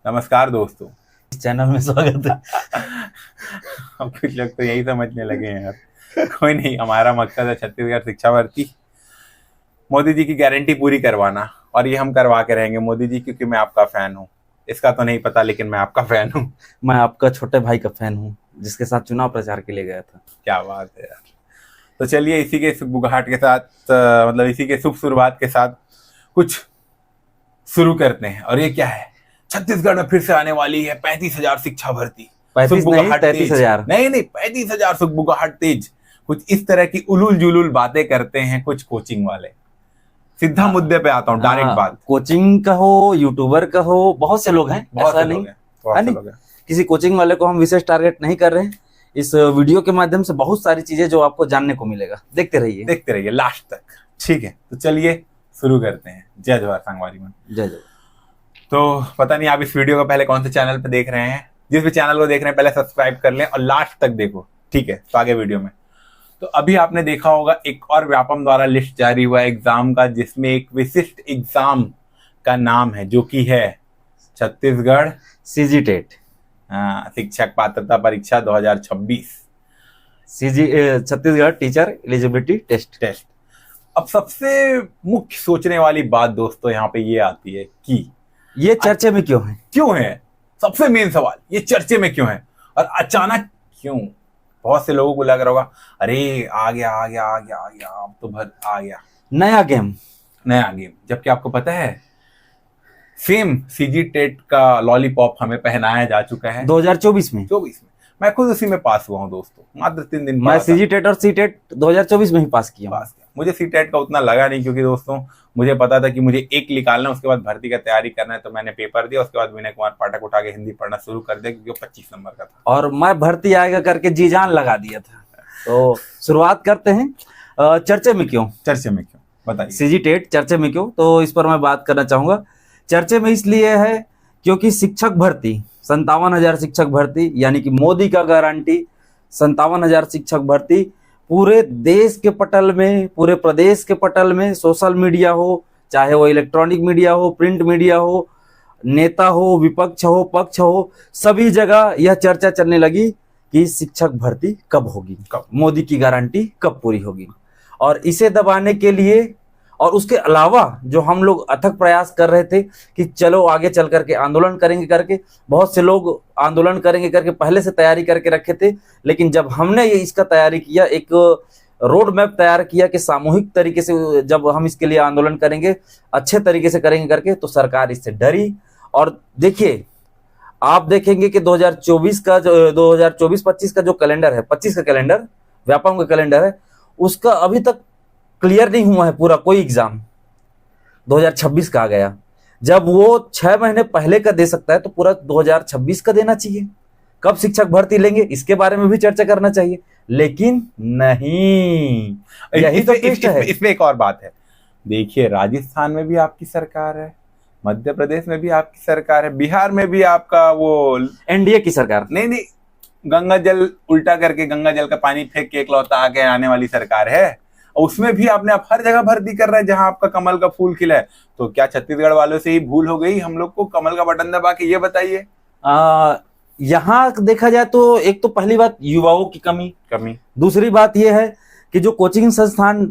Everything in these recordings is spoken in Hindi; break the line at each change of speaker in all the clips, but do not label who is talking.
नमस्कार दोस्तों।
इस चैनल में स्वागत है।
अब कुछ लोग तो यही समझने लगे हैं यार। कोई नहीं, हमारा मकसद है छत्तीसगढ़ शिक्षा भर्ती, मोदी जी की गारंटी पूरी करवाना, और ये हम करवा के रहेंगे मोदी जी, क्योंकि मैं आपका फैन हूँ। इसका तो नहीं पता, लेकिन मैं आपका फैन हूँ।
मैं आपका छोटे भाई का फैन हूँ, जिसके साथ चुनाव प्रचार के लिए गया था।
क्या बात है यार। तो चलिए इसी के शुभगुहाट के साथ, मतलब इसी के शुभ शुरुआत के साथ कुछ शुरू करते हैं। और ये क्या है, छत्तीसगढ़ में फिर से आने वाली है 35,000 शिक्षा भर्ती।
35 नहीं 33,000।
नहीं 35,000 शुभगुहाट तेज। कुछ इस तरह की उलूल जुलूल बातें करते हैं कुछ कोचिंग वाले। सीधा मुद्दे पे आता हूँ, डायरेक्ट बात।
कोचिंग का हो, यूट्यूबर का हो, बहुत से लोग हैं, ऐसा नहीं
बहुत से लोग हैं।
किसी कोचिंग वाले को हम विशेष टारगेट नहीं कर रहे हैं। इस वीडियो के माध्यम से बहुत सारी चीजें जो आपको जानने को मिलेगा, देखते रहिए
लास्ट तक। ठीक है, तो चलिए शुरू करते हैं। जय जवाहर संगवारी मन।
जय जय।
तो पता नहीं आप इस वीडियो को पहले कौन से चैनल पे देख रहे हैं। जिस भी चैनल को देख रहे हैं पहले सब्सक्राइब कर लें और लास्ट तक देखो, ठीक है। तो आगे वीडियो में तो अभी आपने देखा होगा एक और व्यापम द्वारा लिस्ट जारी हुआ एग्जाम का, जिसमें एक विशिष्ट एग्जाम का नाम है जो कि है छत्तीसगढ़
सीजी टेट,
शिक्षक पात्रता परीक्षा 2026,
छत्तीसगढ़ टीचर एलिजिबिलिटी टेस्ट।
अब सबसे मुख्य सोचने वाली बात दोस्तों यहाँ पे ये आती है कि
ये चर्चे में क्यों है।
सबसे मेन सवाल, ये चर्चे में क्यों है और अचानक क्यों। बहुत से लोगों को लग रहा होगा अरे आ गया अब तो आ गया नया गेम। जबकि आपको पता है सेम सीजी टेट का लॉलीपॉप हमें पहनाया जा चुका है
2024 में।
मैं खुद उसी में पास हुआ हूँ दोस्तों, मात्र 3 दिन।
मैं सीजी टेट और सी टेट 2024 में ही पास किया।
मुझे सी टेट का उतना लगा नहीं, क्योंकि दोस्तों मुझे पता था कि मुझे एक निकालना, उसके बाद भर्ती का तैयारी करना है। तो मैंने पेपर दिया, उसके बाद विनय कुमार पाठक उठा के हिंदी पढ़ना शुरू कर दिया, क्योंकि 25 नंबर का था
और मैं भर्ती आएगा करके जी जान लगा दिया था। तो शुरुआत करते हैं। चर्चे में क्यों बताइए। सीजी टेट चर्चे में क्यों, तो इस पर मैं बात करना चाहूंगा। चर्चे में इसलिए है क्योंकि शिक्षक भर्ती 57,000 शिक्षक भर्ती, यानी कि मोदी का गारंटी 57,000 शिक्षक भर्ती पूरे देश के पटल में, पूरे प्रदेश के पटल में, सोशल मीडिया हो, चाहे वो इलेक्ट्रॉनिक मीडिया हो, प्रिंट मीडिया हो, नेता हो, विपक्ष हो, पक्ष हो, सभी जगह यह चर्चा चलने लगी कि शिक्षक भर्ती कब होगी, मोदी की गारंटी कब पूरी होगी। और इसे दबाने के लिए और उसके अलावा जो हम लोग अथक प्रयास कर रहे थे कि चलो आगे चल करके आंदोलन करेंगे करके, बहुत से लोग आंदोलन करेंगे करके पहले से तैयारी करके रखे थे। लेकिन जब हमने ये इसका तैयारी किया, एक रोड मैप तैयार किया कि सामूहिक तरीके से जब हम इसके लिए आंदोलन करेंगे, अच्छे तरीके से करेंगे करके, तो सरकार इससे डरी। और देखिए, आप देखेंगे कि 2024 का जो 2024-25 का जो कैलेंडर है, 25 का कैलेंडर व्यापम का कैलेंडर है, उसका अभी तक क्लियर नहीं हुआ है पूरा कोई एग्जाम। 2026 का आ गया। जब वो 6 महीने पहले का दे सकता है तो पूरा 2026 का देना चाहिए। कब शिक्षक भर्ती लेंगे इसके बारे में भी चर्चा करना चाहिए, लेकिन नहीं। यही तो ट्विस्ट है।
इसमें एक और बात है, देखिए राजस्थान में भी आपकी सरकार है, मध्य प्रदेश में भी आपकी सरकार है, बिहार में भी आपका वो
एनडीए की सरकार।
नहीं, गंगा जल उल्टा करके गंगा जल का पानी फेंक के इकलौता आके आने वाली सरकार है। उसमें भी आपने आप हर जगह भर्ती कर रहे हैं जहां आपका कमल का फूल खिला है। तो क्या छत्तीसगढ़ वालों से ही भूल हो गई हम लोग को कमल का बटन दबा के? ये बताइए।
यहाँ देखा जाए तो एक तो पहली बात युवाओं की कमी, दूसरी बात यह है कि जो कोचिंग संस्थान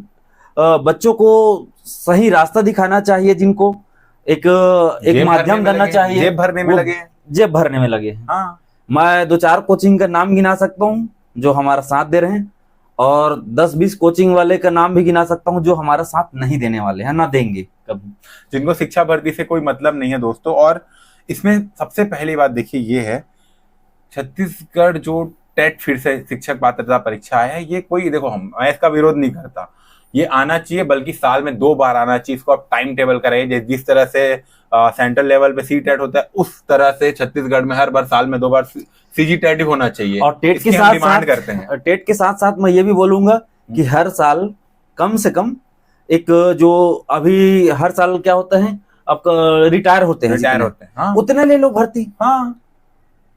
बच्चों को सही रास्ता दिखाना चाहिए, जिनको एक माध्यम देना चाहिए, जेब भरने में लगे। हाँ, मैं 2-4 कोचिंग का नाम गिना सकता हूँ जो हमारा साथ दे रहे हैं, और 10-20 कोचिंग वाले का नाम भी गिना सकता हूं जो हमारा साथ नहीं देने वाले हैं, ना देंगे कभी,
जिनको शिक्षा भर्ती से कोई मतलब नहीं है दोस्तों। और इसमें सबसे पहली बात देखिए ये है, छत्तीसगढ़ जो टेट फिर से शिक्षक पात्रता परीक्षा है, ये कोई, देखो मैं इसका विरोध नहीं करता, ये आना चाहिए, बल्कि साल में 2 बार आना चाहिए। इसको आप टाइम टेबल करें, जिस तरह से सेंट्रल लेवल पे सी टेट होता है, उस तरह से छत्तीसगढ़ में हर बार साल में 2 बार सीजी टेट होना चाहिए।
और टेट के साथ डिमांड करते हैं। टेट के साथ साथ मैं ये भी बोलूंगा कि हर साल कम से कम एक, जो अभी हर साल क्या होता है, आपका रिटायर होते हैं हाँ, उतने ले लो भर्ती। हाँ,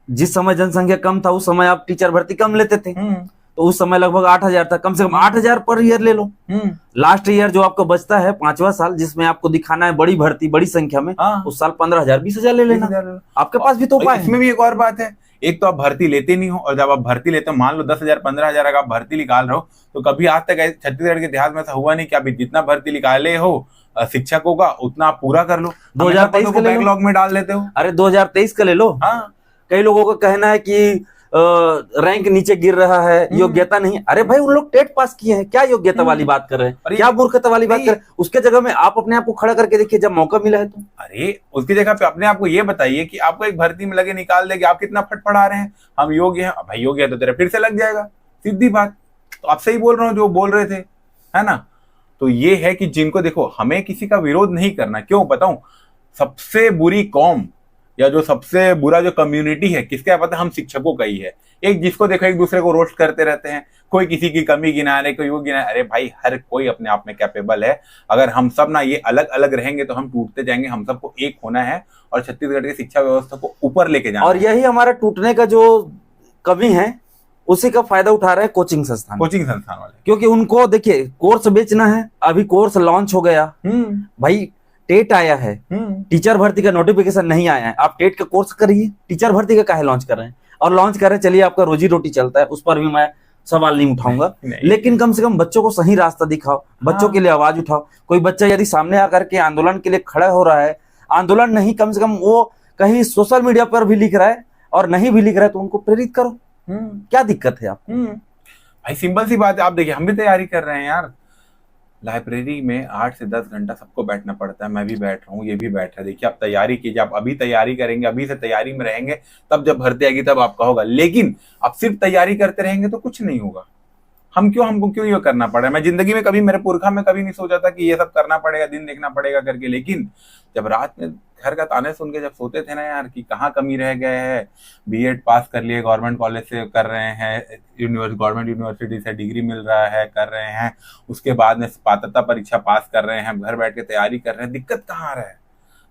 जिस समय जनसंख्या कम था उस समय आप टीचर भर्ती कम लेते थे, तो उस समय लगभग 8,000 था। कम से कम 8,000 पर ईयर ले लो। लास्ट ईयर जो आपका बचता है 5वां साल, जिसमें आपको दिखाना है बड़ी भर्ती बड़ी संख्या में, उस साल 15,000 20,000 ले लेना। आपके पास भी तो उपाय है।
इसमें भी एक और बात है, एक तो आप भर्ती लेते नहीं हो, और जब आप भर्ती लेते हो, मान लो 10,000 15,000 अगर आप भर्ती निकाल रहे हो, तो कभी आज तक छत्तीसगढ़ के इतिहास में ऐसा हुआ नहीं कि आप जितना भर्ती निकाले हो शिक्षकों का उतना आप पूरा कर लो।
2023 का
बैकलॉग में डाल देते हो।
अरे 2023 का ले लो।
हाँ,
कई लोगों का कहना है कि रैंक नीचे गिर रहा है, योग्यता नहीं। अरे भाई उन लोग टेट पास किए हैं, क्या योग्यता वाली बात कर रहे हैं, क्या मूर्खता वाली बात कर रहे हैं। उसके जगह में आप अपने आप को खड़ा करके देखिए जब मौका मिला है तो।
अरे उसकी जगह पे अपने आप को ये बताइए कि आपको एक भर्ती में लगे निकाल देगी, आप कितना फटफड़ा रहे हैं, हम योग्य हैं। भाई योग्य है तो तेरा फिर से लग जाएगा, सीधी बात। तो आप सही बोल रहे हो जो बोल रहे थे, है ना। तो ये है कि जिनको देखो, हमें किसी का विरोध नहीं करना। क्यों बताऊं, सबसे बुरी कौम या जो सबसे बुरा जो कम्युनिटी है किसका पता, हम शिक्षकों का ही है। एक जिसको देखो एक दूसरे को रोस्ट करते रहते हैं, कोई किसी की कमी गिना रहे, कोई वो गिना। अरे भाई हर कोई अपने आप में कैपेबल है। अगर हम सब ना ये अलग अलग रहेंगे तो हम टूटते जाएंगे। हम सबको एक होना है और छत्तीसगढ़ की शिक्षा व्यवस्था को ऊपर लेके जाना।
और यही हमारा टूटने का जो कमी है, उसी का फायदा उठा रहे हैं कोचिंग संस्थान
वाले,
क्योंकि उनको देखिए कोर्स बेचना है। अभी कोर्स लॉन्च हो गया, भाई टेट आया है, टीचर भर्ती का नोटिफिकेशन नहीं आया है, आप टेट का कोर्स करिए, टीचर भर्ती का काहे लॉन्च कर रहे हैं। और लॉन्च कर रहे हैं, चलिए आपका रोजी रोटी चलता है, उस पर भी मैं सवाल नहीं उठाऊंगा, लेकिन कम से कम बच्चों को सही रास्ता दिखाओ, बच्चों के लिए आवाज उठाओ। कोई बच्चा यदि सामने आकर के आंदोलन के लिए खड़ा हो रहा है, आंदोलन नहीं कम से कम वो कहीं सोशल मीडिया पर भी लिख रहा है और नहीं भी लिख रहा है, तो उनको प्रेरित करो। क्या दिक्कत है आपको?
भाई सिंपल सी बात है, आप देखिए हम भी तैयारी कर रहे हैं यार। लाइब्रेरी में 8 से 10 घंटा सबको बैठना पड़ता है, मैं भी बैठ रहा हूँ, ये भी बैठ रहा है। देखिए आप तैयारी कीजिए, आप अभी तैयारी करेंगे, अभी से तैयारी में रहेंगे, तब जब भर्ती आएगी तब आपका होगा। लेकिन आप सिर्फ तैयारी करते रहेंगे तो कुछ नहीं होगा। हमको क्यों ये करना पड़ा है। मैं जिंदगी में कभी, मेरे पुरखा में कभी नहीं सोचा था कि ये सब करना पड़ेगा, दिन देखना पड़ेगा करके। लेकिन जब रात में घर का ताने सुन के जब सोते थे ना यार कि कहाँ कमी रह गए हैं, बीएड पास कर लिए, गवर्नमेंट कॉलेज से कर रहे हैं, गवर्नमेंट यूनिवर्सिटी से डिग्री मिल रहा है, कर रहे हैं, उसके बाद में पात्रता परीक्षा पास कर रहे हैं, घर बैठ के तैयारी कर रहे हैं, दिक्कत कहाँ आ रहा है?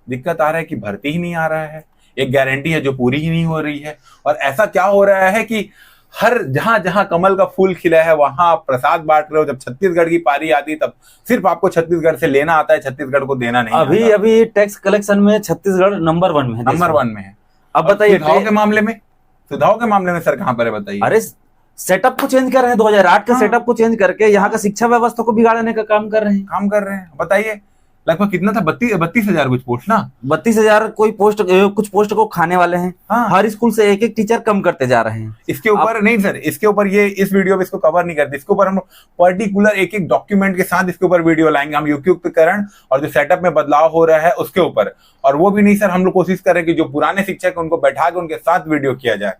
दिक्कत आ रहा है कि भर्ती ही नहीं आ रहा है, एक गारंटी है जो पूरी ही नहीं हो रही है। और ऐसा क्या हो रहा है कि हर जहां जहां कमल का फूल खिला है वहां आप प्रसाद बांट रहे हो। जब छत्तीसगढ़ की पारी आती तब सिर्फ आपको छत्तीसगढ़ से लेना आता है, छत्तीसगढ़ को देना नहीं आता।
अभी टैक्स कलेक्शन में छत्तीसगढ़ नंबर 1 में है,
नंबर 1 में है।
अब बताइए
सुधार के मामले में सर कहां पर है बताइए।
अरे सेटअप को चेंज कर रहे हैं, 2008 के सेटअप को चेंज करके यहाँ का शिक्षा व्यवस्था को बिगाड़ने का काम कर रहे हैं। बताइए
लगभग कितना था, 32,000 कुछ पोस्ट ना,
32,000 कोई पोस्ट, कुछ पोस्ट को खाने वाले हैं। हाँ। हर स्कूल से एक टीचर कम करते जा रहे हैं।
इसके ऊपर नहीं सर, इसके ऊपर ये इस वीडियो में इसको कवर नहीं करते। इसके ऊपर हम पर्टिकुलर एक डॉक्यूमेंट के साथ इसके ऊपर वीडियो लाएंगे हम, युक्तिकरण और जो सेटअप में बदलाव हो रहा है उसके ऊपर। और वो भी नहीं सर, हम लोग कोशिश करें कि जो पुराने शिक्षक उनको बैठा के उनके साथ वीडियो किया जाए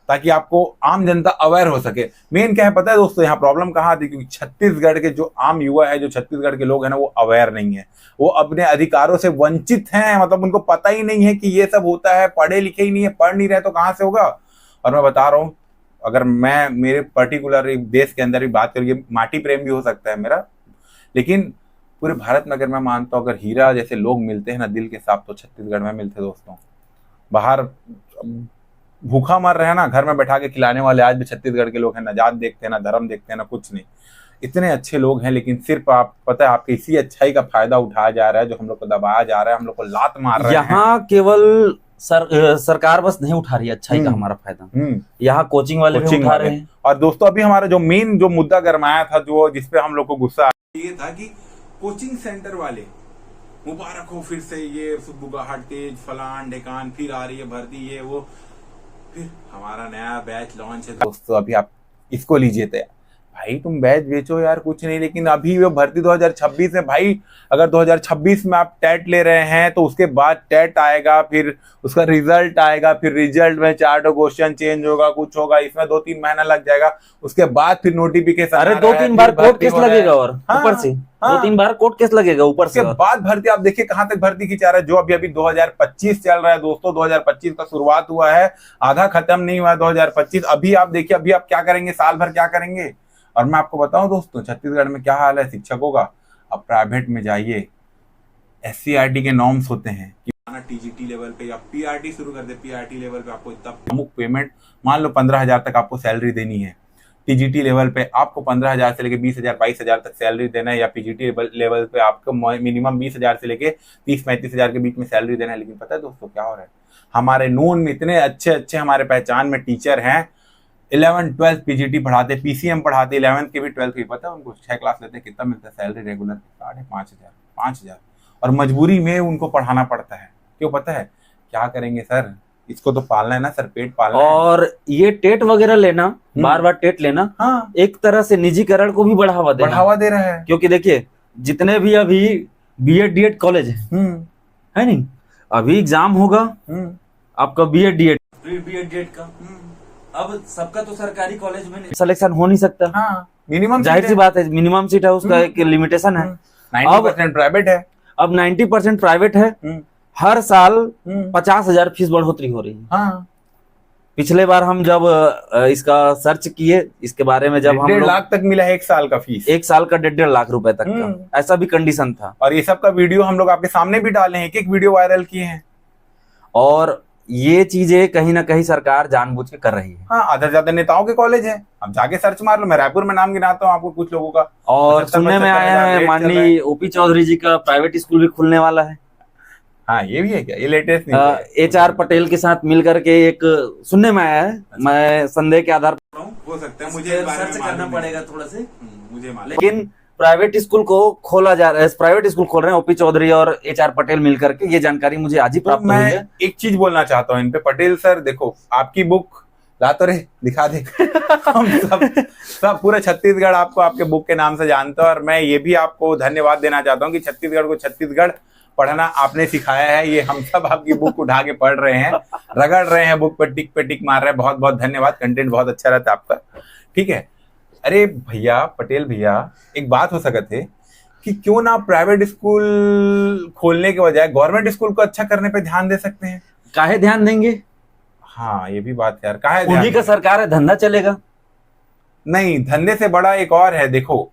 ताकि आपको आम जनता अवेयर हो सके। मेन क्या है पता है दोस्तों, यहाँ प्रॉब्लम कहाँ आती है, क्योंकि छत्तीसगढ़ के जो आम युवा है, जो छत्तीसगढ़ के लोग हैं ना, वो अवेयर नहीं है, वो अपने अधिकारों से वंचित हैं। मतलब उनको पता ही नहीं है कि ये सब होता है, पढ़े लिखे ही नहीं है, पढ़ नहीं रहे तो कहाँ से होगा। और मैं बता रहा हूँ, अगर मैं मेरे पर्टिकुलर एक देश के अंदर भी बात करिए, माटी प्रेम भी हो सकता है मेरा, लेकिन पूरे भारत में अगर मैं मानता हूँ अगर हीरा जैसे लोग मिलते हैं ना दिल के साथ, तो छत्तीसगढ़ में मिलते दोस्तों। बाहर भूखा मर रहे हैं ना, घर में बैठा के खिलाने वाले आज भी छत्तीसगढ़ के लोग हैं। ना जात देखते हैं, ना धर्म देखते हैं, ना कुछ नहीं, इतने अच्छे लोग हैं। लेकिन सिर्फ आप पता है आपके इसी अच्छाई का फायदा उठाया जा रहा है, जो हम लोग को दबाया जा रहा है, हम लोग को लात मार रहे हैं।
यहाँ केवल सरकार बस नहीं उठा रही है अच्छाई का हमारा फायदा, यहाँ कोचिंग वाले भी उठा रहे हैं।
और दोस्तों अभी हमारा जो मेन जो मुद्दा गरमाया था, जो जिसपे हम लोग को गुस्सा आया, ये था कि कोचिंग सेंटर वाले मुबारक हो फिर से, ये सुबुगाहट तेज फलान ढेकान, फिर आ रही है भर्ती, ये वो, फिर हमारा नया बैच लॉन्च है। दोस्तों अभी आप इसको लीजिए तैयार, भाई तुम बैच बेचो यार कुछ नहीं, लेकिन अभी वो भर्ती 2026 में, भाई अगर 2026 में आप टेट ले रहे हैं तो उसके बाद टेट आएगा, फिर उसका रिजल्ट आएगा, फिर रिजल्ट में 4 क्वेश्चन चेंज होगा, कुछ होगा, इसमें 2-3 महीना लग जाएगा। उसके बाद फिर नोटिफिकेशन,
अरे 2-3 बार कोर्ट केस लगेगा, और ऊपर से 2-3 बार कोर्ट केस लगेगा ऊपर से।
बाद भर्ती आप देखिए कहां तक भर्ती खिंचा रहा है। जो अभी 2025 चल रहा है दोस्तों, 2025 का शुरुआत हुआ है, आधा खत्म नहीं हुआ है 2025। अभी आप देखिए अभी आप क्या करेंगे, साल भर क्या करेंगे। और मैं आपको बताऊं दोस्तों छत्तीसगढ़ में क्या हाल है शिक्षकों का। अब प्राइवेट में जाइए, SCRT के नॉर्म्स होते हैं कि TGT लेवल पे या PRT शुरू कर दे, PRT लेवल पे आपको इतना प्रमुख पेमेंट, मान लो 15,000 तक आपको सैलरी देनी है, टीजीटी लेवल पे आपको 15,000 से लेके 20,000 22,000 तक सैलरी देना है, या पीजीटी लेवल पे आपको मिनिमम 20,000 से लेके 30-35,000 के बीच में सैलरी देना है। लेकिन पता है दोस्तों क्या हो रहा है, हमारे नून में इतने अच्छे अच्छे हमारे पहचान में टीचर हैं, 11-12 पीजीटी पढ़ाते, पीसीएम पढ़ाते, 11th के भी 12th के भी, पता है उनको 6 क्लास लेते कितना मिलता है सैलरी रेगुलर? 5,500 और मजबूरी में उनको पढ़ाना पड़ता है। क्यों पता है? क्या करेंगे सर, इसको तो पालना है ना सर, पेट पालना है।
और ये टेट वगैरह लेना, बार बार टेट लेना,
हाँ,
एक तरह से निजीकरण को भी बढ़ावा
दे रहा है।
क्योंकि देखिए जितने भी अभी बीएड डीएड कॉलेज है नहीं, अभी एग्जाम होगा आपका बीएड डीएड डीएड का, अब सबका तो सरकारी कॉलेज में सिलेक्शन हो नहीं सकता।
हाँ, मिनिमम
जाहिर सी बात है, मिनिमम सीट है, उसका एक लिमिटेशन है।
90% प्राइवेट है,
अब 90% प्राइवेट है। हर साल 50,000 फीस बढ़ोतरी हो रही है।
हाँ।
पिछले बार हम जब इसका सर्च किए इसके बारे में, जब हम
1.5 लाख तक मिला है एक साल का फीस,
एक साल का 1.5 लाख रुपए तक का, ऐसा भी कंडीशन था।
और ये सब का वीडियो हम लोग आपके सामने भी डाले हैं, एक वीडियो वायरल किए हैं।
और ये चीजें कहीं ना कहीं सरकार जानबूझ के कर रही है।
हाँ, आधा से ज्यादा नेताओं के कॉलेज है, अब जाके सर्च मार लो। मैं रायपुर में नाम गिनाता हूँ आपको कुछ लोगों का।
और सुनने में आया है माननीय ओपी चौधरी जी का प्राइवेट स्कूल भी खुलने वाला है।
हाँ, ये भी है क्या? ये लेटेस्ट
HR पटेल के साथ मिल करके एक सुनने में आया है। अच्छा। मैं संदेह के आधार पर
हो सकता है, मुझे
सर्च करना पड़ेगा थोड़ा से,
मुझे मालूम।
लेकिन प्राइवेट स्कूल को खोला जा रहा है, प्राइवेट स्कूल खोल रहे हैं ओपी चौधरी और HR पटेल मिल करके। ये जानकारी मुझे आज ही प्राप्त हुई है।
एक चीज बोलना चाहता हूँ इन पे, पटेल सर देखो, आपकी बुक ला तो रे, दिखा दे। हम सब पूरा छत्तीसगढ़ आपको आपके बुक के नाम से जानता है। और मैं ये भी आपको धन्यवाद देना चाहता हूँ कि छत्तीसगढ़ को छत्तीसगढ़ पढ़ना आपने सिखाया है। ये हम सब आपकी बुक उठा के पढ़ रहे हैं, रगड़ रहे हैं, बुक पे टिक मार रहे हैं। बहुत बहुत धन्यवाद, कंटेंट बहुत अच्छा रहता है आपका। ठीक है। अरे भैया, पटेल भैया, एक बात हो सकती है कि क्यों ना प्राइवेट स्कूल खोलने के बजाय गवर्नमेंट स्कूल को अच्छा करने पे ध्यान दे सकते हैं।
काहे ध्यान देंगे?
हाँ, ये भी बात यार, काहे
उन्हीं का सरकार है, धंधा चलेगा।
नहीं, धंधे से बड़ा एक और है। देखो,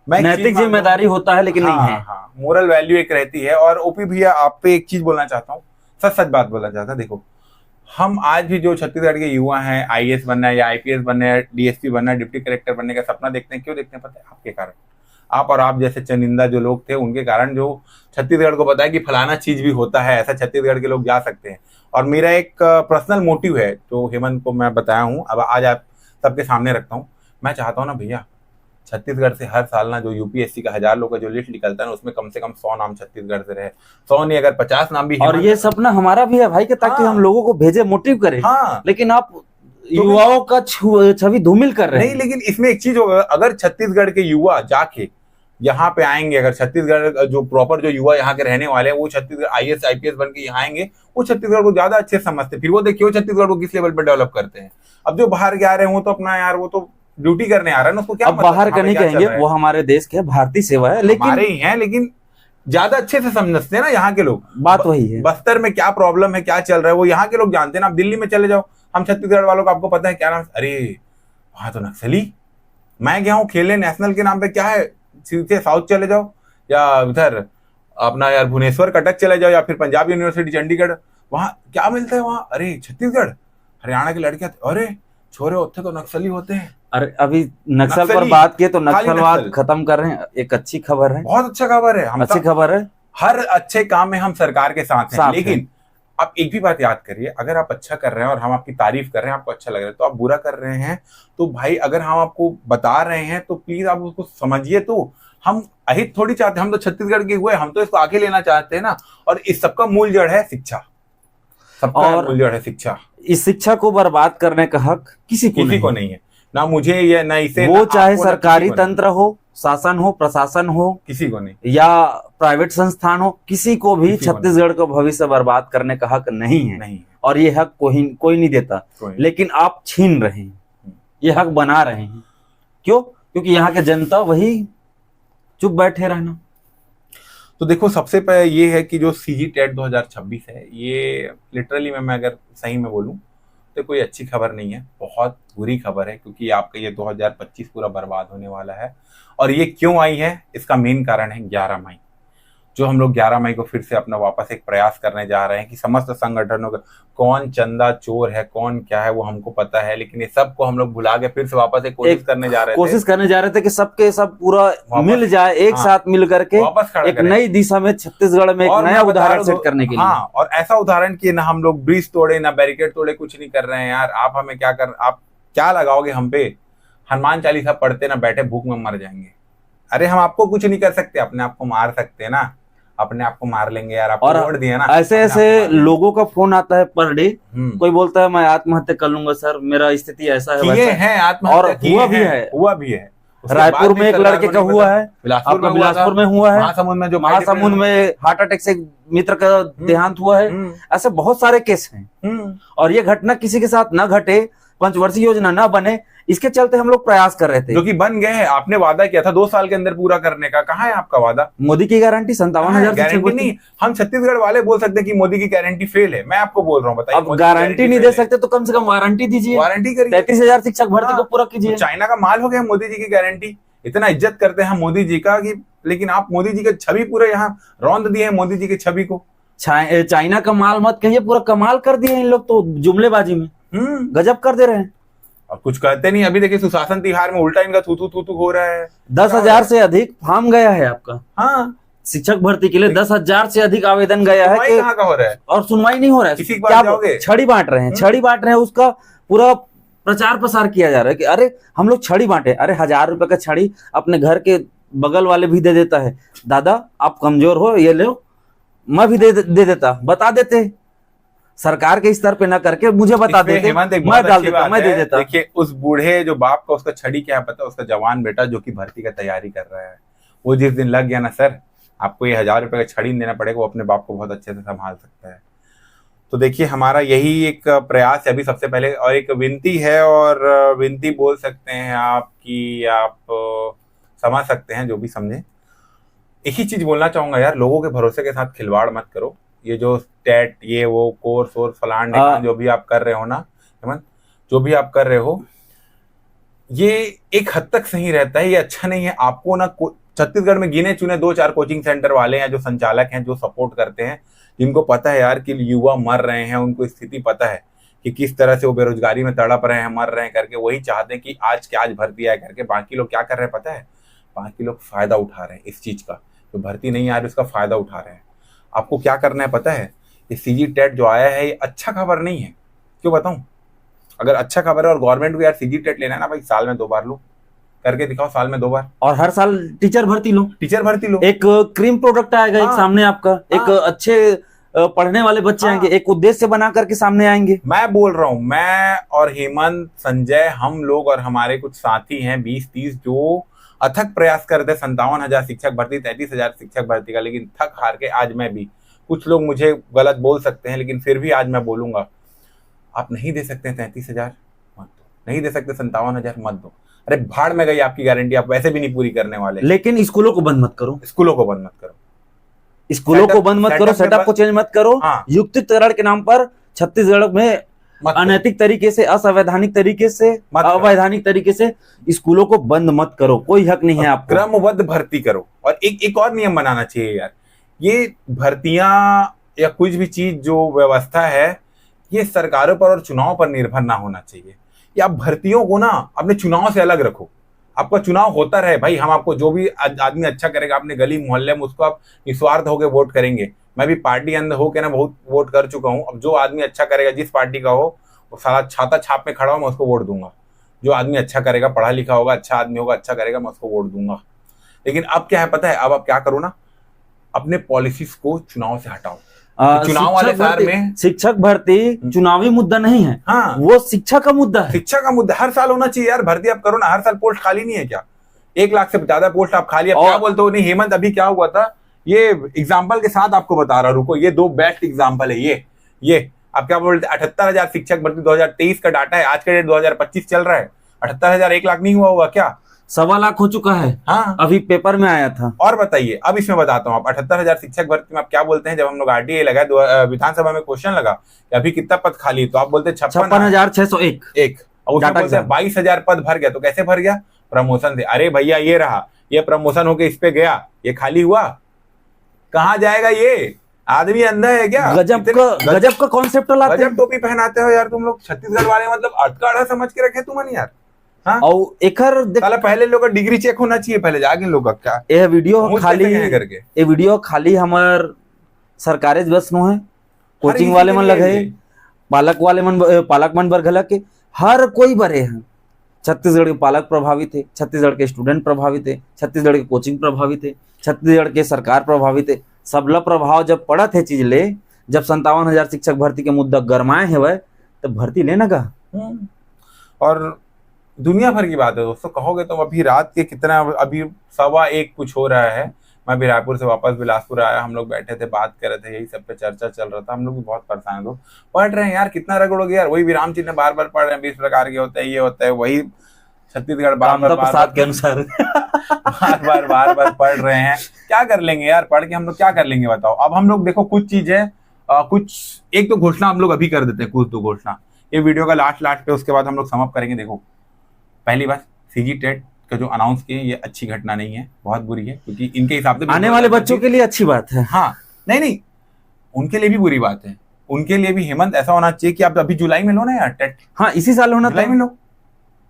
नैतिक जिम्मेदारी होता है, लेकिन नहीं है।
हाँ, मोरल वैल्यू एक रहती है। और ओपी भैया, आप पे एक चीज बोलना चाहता हूँ, सच बात बोलना चाहता हूँ। देखो, हम आज भी जो छत्तीसगढ़ के युवा हैं, IAS बनना है या IPS बनना है, DSP बनना है, डिप्टी कलेक्टर बनने का सपना देखते हैं। क्यों देखते हैं पता है? आपके कारण। आप और आप जैसे चनिंदा जो लोग थे, उनके कारण जो छत्तीसगढ़ को पता है कि फलाना चीज भी होता है, ऐसा छत्तीसगढ़ के लोग जा सकते हैं। और मेरा एक पर्सनल मोटिव है जो हेमंत को मैं बताया हूँ, अब आज आप सबके सामने रखता हूँ। मैं चाहता हूँ ना भैया, छत्तीसगढ़ से हर साल ना जो UPSC का 1000 लोग का जो लिस्ट निकलता है ना, उसमें कम से कम 100 नाम छत्तीसगढ़ से रहे। 100 नहीं, अगर 50 नाम भी।
और ये सपना हमारा भी है भाई, के ताकि हम लोगों को भेजे, मोटिव करें।
हाँ,
लेकिन आप युवाओं का छवि धूमिल कर रहे हैं।
नहीं, लेकिन इसमें एक चीज होगा, अगर छत्तीसगढ़ के युवा जाके यहाँ पे आएंगे, अगर छत्तीसगढ़ जो प्रॉपर जो युवा यहाँ के रहने वाले हैं, वो छत्तीसगढ़ IAS IPS बन के यहाँ आएंगे, वो छत्तीसगढ़ को ज्यादा अच्छे समझते। फिर वो देखिए छत्तीसगढ़ को किस लेवल पर डेवलप करते हैं। अब जो बाहर के आ रहे हैं, वो तो अपना यार, वो तो ड्यूटी करने आ रहा है ना, उसको क्या
अब बाहर का नहीं कहेंगे, वो हमारे देश के भारतीय सेवा है, लेकिन
हमारे ही हैं, लेकिन ज्यादा अच्छे से समझते हैं ना यहाँ के लोग।
बात वही है,
बस्तर में क्या प्रॉब्लम है, क्या चल रहा है, वो यहाँ के लोग जानते हैं ना। आप दिल्ली में चले जाओ, हम छत्तीसगढ़ वालों को आपको पता है क्या नाम? अरे वहां तो नक्सली। मैं गया हूँ खेलने नेशनल के नाम पे, क्या है, सीधे साउथ चले जाओ या उधर अपना यार भुवनेश्वर कटक चले जाओ, या फिर पंजाब यूनिवर्सिटी चंडीगढ़, वहां क्या मिलता है? वहां अरे छत्तीसगढ़ हरियाणा की लड़कियां, अरे छोरे होते तो नक्सली होते हैं।
अरे अभी नक्सल पर बात किए तो नक्सलवाद खत्म कर रहे हैं। एक अच्छी खबर है,
बहुत अच्छा खबर है,
अच्छी खबर है।
हर अच्छे काम में हम सरकार के साथ हैं। लेकिन आप एक भी बात याद करिए, अगर आप अच्छा कर रहे हैं और हम आपकी तारीफ कर रहे हैं, आपको अच्छा लग रहा है, तो आप बुरा कर रहे हैं तो भाई, अगर हम आपको बता रहे हैं तो प्लीज आप उसको समझिए। तो हम अहित थोड़ी चाहते, हम तो छत्तीसगढ़ के हुए, हम तो इसको आगे लेना चाहते हैं ना। और इस सबका मूल जड़ है शिक्षा, सबका मूल जड़ है शिक्षा।
इस शिक्षा को बर्बाद करने का हक किसी को नहीं है,
ना मुझे या ना इसे।
वो चाहे सरकारी तंत्र हो, शासन हो, प्रशासन हो,
किसी को नहीं,
या प्राइवेट संस्थान हो, किसी को भी छत्तीसगढ़ का भविष्य बर्बाद करने का हक नहीं है। और ये हक कोई नहीं देता, लेकिन आप छीन रहे हैं, ये हक बना रहे हैं। क्यों? क्योंकि यहाँ के जनता वही चुप बैठे रहना।
तो देखो, सबसे पहले ये है कि जो CG टेट 2026 है, ये लिटरली मैं अगर सही में बोलूं तो कोई अच्छी खबर नहीं है, बहुत बुरी खबर है। क्योंकि आपका ये 2025 पूरा बर्बाद होने वाला है। और ये क्यों आई है, इसका मेन कारण है 11 मई। जो हम लोग 11 मई को फिर से अपना वापस एक प्रयास करने जा रहे हैं कि समस्त संगठनों का कौन चंदा चोर है, कौन क्या है, वो हमको पता है, लेकिन ये सबको हम लोग भुला के फिर से वापस एक कोशिश करने जा रहे थे कि
सबके सब पूरा मिल जाए, एक साथ मिल करके
वापस
एक नई दिशा में छत्तीसगढ़ में एक नया उदाहरण सेट करने के लिए।
हाँ, और ऐसा उदाहरण कि ना हम लोग ब्रिज तोड़े, ना बैरिकेड तोड़े, कुछ नहीं कर रहे हैं यार। आप हमें आप क्या लगाओगे हम पे? हनुमान चालीसा पढ़ते ना बैठे भूख में मर जाएंगे। अरे हम आपको कुछ नहीं कर सकते, अपने आप को मार सकते हैं ना, अपने आप को मार लेंगे यार। आपको वोट दिया ना।
ऐसे ऐसे लोगों का फोन आता है पर डे, कोई बोलता है मैं आत्महत्या कर लूंगा सर, मेरा स्थिति ऐसा है वैसा है,
आत्महत्या
हुआ भी है।
रायपुर में एक लड़के का हुआ है,
बिलासपुर में हुआ है, महासमुंद में हार्ट अटैक से मित्र का देहांत हुआ है। ऐसे बहुत सारे केस हैं और ये घटना किसी के साथ न घटे, पंचवर्षीय योजना न बने, इसके चलते हम लोग प्रयास कर रहे थे,
जो कि बन गए हैं। आपने वादा किया था 2 साल के अंदर पूरा करने का, कहाँ है आपका वादा?
मोदी की गारंटी 57,000
गारंटी नहीं। हम छत्तीसगढ़ वाले बोल सकते हैं कि मोदी की गारंटी फेल है। मैं आपको बोल रहा हूँ, बताइए।
अब गारंटी नहीं दे सकते तो कम से कम वारंटी दीजिए,
वारंटी करिए,
33,000 शिक्षक भर्ती को पूरा कीजिए।
चाइना का माल हो गया मोदी जी की गारंटी। इतना इज्जत करते हैं मोदी जी का कि, लेकिन आप मोदी जी की छवि पूरे यहाँ रौंद दिए हैं, मोदी जी की छवि को।
चाइना का माल मत कहिए, पूरा कमाल कर दिए इन लोग तो जुमलेबाजी में, गजब कर दे रहे हैं
और कुछ कहते नहीं। अभी देखिए सुशासन तिहार में उल्टा इनका थू थू हो रहा है।
10,000 से अधिक फॉर्म गया है आपका। हाँ, शिक्षक भर्ती के लिए 10,000 से अधिक आवेदन गया है
कहाँ का हो रहा है
और सुनवाई नहीं हो रहा है। क्या छड़ी बांट रहे हैं, छड़ी बांट रहे हैं, उसका पूरा प्रचार प्रसार किया जा रहा है कि अरे हम लोग छड़ी बांटे। अरे 1,000 रुपए का छड़ी अपने घर के बगल वाले भी दे देता है। दादा आप कमजोर हो, ये लो, मैं भी दे देता, बता देते। सरकार के स्तर पे ना करके मुझे बता देते, मैं डाल देता, मैं दे देता।
देखिए उस बूढ़े जो बाप का, उसका छड़ी क्या पता, उसका जवान बेटा जो कि भर्ती का तैयारी कर रहा है, वो जिस दिन लग गया ना सर, आपको ये 1,000 रुपए का छड़ी देना पड़ेगा, वो अपने बाप को बहुत अच्छे से संभाल सकता है। तो देखिए हमारा यही एक प्रयास है अभी सबसे पहले, और एक विनती है, और विनती बोल सकते हैं आप कि आप समझ सकते हैं, जो भी समझे। एक ही चीज बोलना चाहूंगा यार, लोगों के भरोसे के साथ खिलवाड़ मत करो। ये जो टेट, ये वो कोर्स और फलान जो भी आप कर रहे हो ना हेमंत, जो भी आप कर रहे हो, ये एक हद तक सही रहता है, ये अच्छा नहीं है। आपको ना छत्तीसगढ़ में गिने चुने 2-4 कोचिंग सेंटर वाले हैं, जो संचालक हैं, जो सपोर्ट करते हैं, जिनको पता है यार कि युवा मर रहे हैं, उनको स्थिति पता है कि किस तरह से वो बेरोजगारी में तड़प रहे हैं, मर रहे हैं करके, वही चाहते हैं कि आज के आज भर्ती आए करके। बाकी लोग क्या कर रहे हैं पता है? बाकी लोग फायदा उठा रहे हैं इस चीज का, जो भर्ती नहीं आ रही उसका फायदा उठा रहे हैं। आपको क्या करना है पता है? ये सीजी टेट जो आया है, ये अच्छा खबर नहीं है। क्यों बताऊं? अगर अच्छा खबर है और गवर्नमेंट को यार सीजी टेट लेना है ना भाई, साल में 2 बार लो, करके दिखाओ साल में 2 बार।
और हर साल टीचर भर्ती लो, एक क्रीम प्रोडक्ट आएगा, एक सामने आपका, एक अच्छे पढ़ने वाले बच्चे आएंगे, एक उद्देश्य बना करके सामने आएंगे।
मैं बोल रहा हूँ, मैं और हेमंत, संजय, हम लोग और हमारे कुछ साथी हैं 20-30, जो अथक प्रयास करते 57,000 शिक्षक भर्ती, 33,000 शिक्षक भर्ती का, लेकिन थक हार के आज मैं भी, कुछ लोग मुझे गलत बोल सकते हैं, लेकिन फिर भी आज मैं बोलूंगा, आप नहीं दे सकते 33,000 मत दो, नहीं दे सकते 57,000 मत दो। अरे भाड़ में गई आपकी गारंटी, आप वैसे भी नहीं पूरी करने वाले।
लेकिन स्कूलों को बंद मत करो,
स्कूलों को बंद मत करो,
स्कूलों को बंद मत करो, सेटअप को चेंज मत करो। युक्तिकरण के नाम पर छत्तीसगढ़ में अनैतिक तरीके से, असंवैधानिक तरीके से, अवैधानिक तरीके से स्कूलों को बंद मत करो, कोई हक नहीं है आपको।
क्रमबद्ध भर्ती करो। और एक और नियम बनाना चाहिए यार, ये भर्तियां या कुछ भी चीज जो व्यवस्था है, ये सरकारों पर और चुनाव पर निर्भर ना होना चाहिए। या आप भर्तियों को ना अपने चुनाव से अलग रखो। आपका चुनाव होता रहे भाई, हम आपको जो भी आदमी अच्छा करेगा अपने गली मोहल्ले में, उसको आप निस्वार्थ होकर वोट करेंगे। मैं भी पार्टी अंदर होकर ना बहुत वोट कर चुका हूँ। अब जो आदमी अच्छा करेगा, जिस पार्टी का हो, वो सारा छाता छाप में खड़ा हो, मैं उसको वोट दूंगा। जो आदमी अच्छा करेगा, पढ़ा लिखा होगा, अच्छा आदमी होगा, अच्छा करेगा, मैं उसको वोट दूंगा। लेकिन अब क्या है पता है? अब आप क्या करो ना, अपने पॉलिसीज को चुनाव से हटाओ। चुनाव वाले साल में
शिक्षक भर्ती चुनावी मुद्दा नहीं है।
हाँ,
वो शिक्षा का मुद्दा है।
शिक्षा का मुद्दा हर साल होना चाहिए यार। भर्ती आप करो ना, हर साल पोस्ट खाली नहीं है क्या? 1 लाख से ज्यादा पोस्ट आप खाली, अब क्या बोलते हो? नहीं हेमंत, अभी क्या हुआ था, ये एग्जाम्पल के साथ आपको बता रहा हूं, रुको, ये 2 बेस्ट एग्जाम्पल है। ये आप क्या बोलते हैं, 78,000 शिक्षक भर्ती 2023 का डाटा है, आज का डेट 2025 चल रहा है। 78,000 1 लाख नहीं हुआ होगा क्या?
1.25 लाख हो चुका है।
हाँ,
अभी पेपर में आया था।
और बताइए, अब इसमें बताता हूँ, आप 78,000 शिक्षक भर्ती में आप क्या बोलते हैं? जब हम लोग RTI लगा, विधानसभा में क्वेश्चन लगा कि अभी कितना पद खाली है, तो आप बोलते
56,601।
और 22,000 पद भर गया। तो कैसे भर गया? प्रमोशन से। अरे भैया ये रहा, ये प्रमोशन होके इस पे गया, ये खाली हुआ। कहाँ जाएगा ये आदमी? अंधा है क्या?
गजब का कॉन्सेप्ट लाते हैं।
गजब टोपी पहनाते हो यार तुम लोग छत्तीसगढ़ वाले, मतलब अटकाड़ा समझ के रखे तुमने यार। हाँ?
और एकर
पहले लोग का डिग्री चेक होना चाहिए पहले जाके लोग क्या
ये वीडियो खाली हमार सरकारे बस नो है, कोचिंग वाले मन लगे, पालक मन बर घलक के हर कोई बरे हैं। छत्तीसगढ़ के पालक प्रभावित है, छत्तीसगढ़ के स्टूडेंट प्रभावित है, छत्तीसगढ़ के कोचिंग प्रभावित है, छत्तीसगढ़ के सरकार प्रभावित है। सबला प्रभाव जब पड़ा थे चीज ले, जब 57,000 शिक्षक भर्ती के मुद्दा गरमाए है वह, तब भर्ती लेना का।
और दुनिया भर की बात है दोस्तों, कहोगे तो अभी रात के कितना, अभी 1:15 कुछ हो रहा है। मैं अभी रायपुर से वापस बिलासपुर आया, हम लोग बैठे थे बात कर रहे थे, यही सब पे चर्चा चल रहा था। हम लोग भी बहुत परेशान लोग पढ़ रहे हैं यार, कितना रगड़ोगे यार, वही विराम चिन्ह बार बार पढ़ रहे हैं, 20 प्रकार के होते हैं, ये होता है, वही छत्तीसगढ़ बार बार
के अनुसार
बार बार पढ़ रहे हैं। क्या कर लेंगे यार पढ़ के, हम लोग क्या कर लेंगे बताओ। अब हम लोग देखो कुछ चीजें कुछ एक तो घोषणा हम लोग अभी कर देते हैं, कुछ दो घोषणा ये वीडियो का लास्ट पे, उसके बाद हम लोग समअप करेंगे। देखो पहली बात, सीजी टेट का जो अनाउंस किए ये अच्छी घटना नहीं है, बहुत बुरी है, क्योंकि इनके हिसाब से
आने वाले बच्चों के लिए अच्छी बात है।
हाँ नहीं उनके लिए भी बुरी बात है, उनके लिए भी हेमंत ऐसा होना चाहिए कि आप अभी जुलाई में लो ना यार टेट।
हाँ इसी साल होना
जुलाई में लो,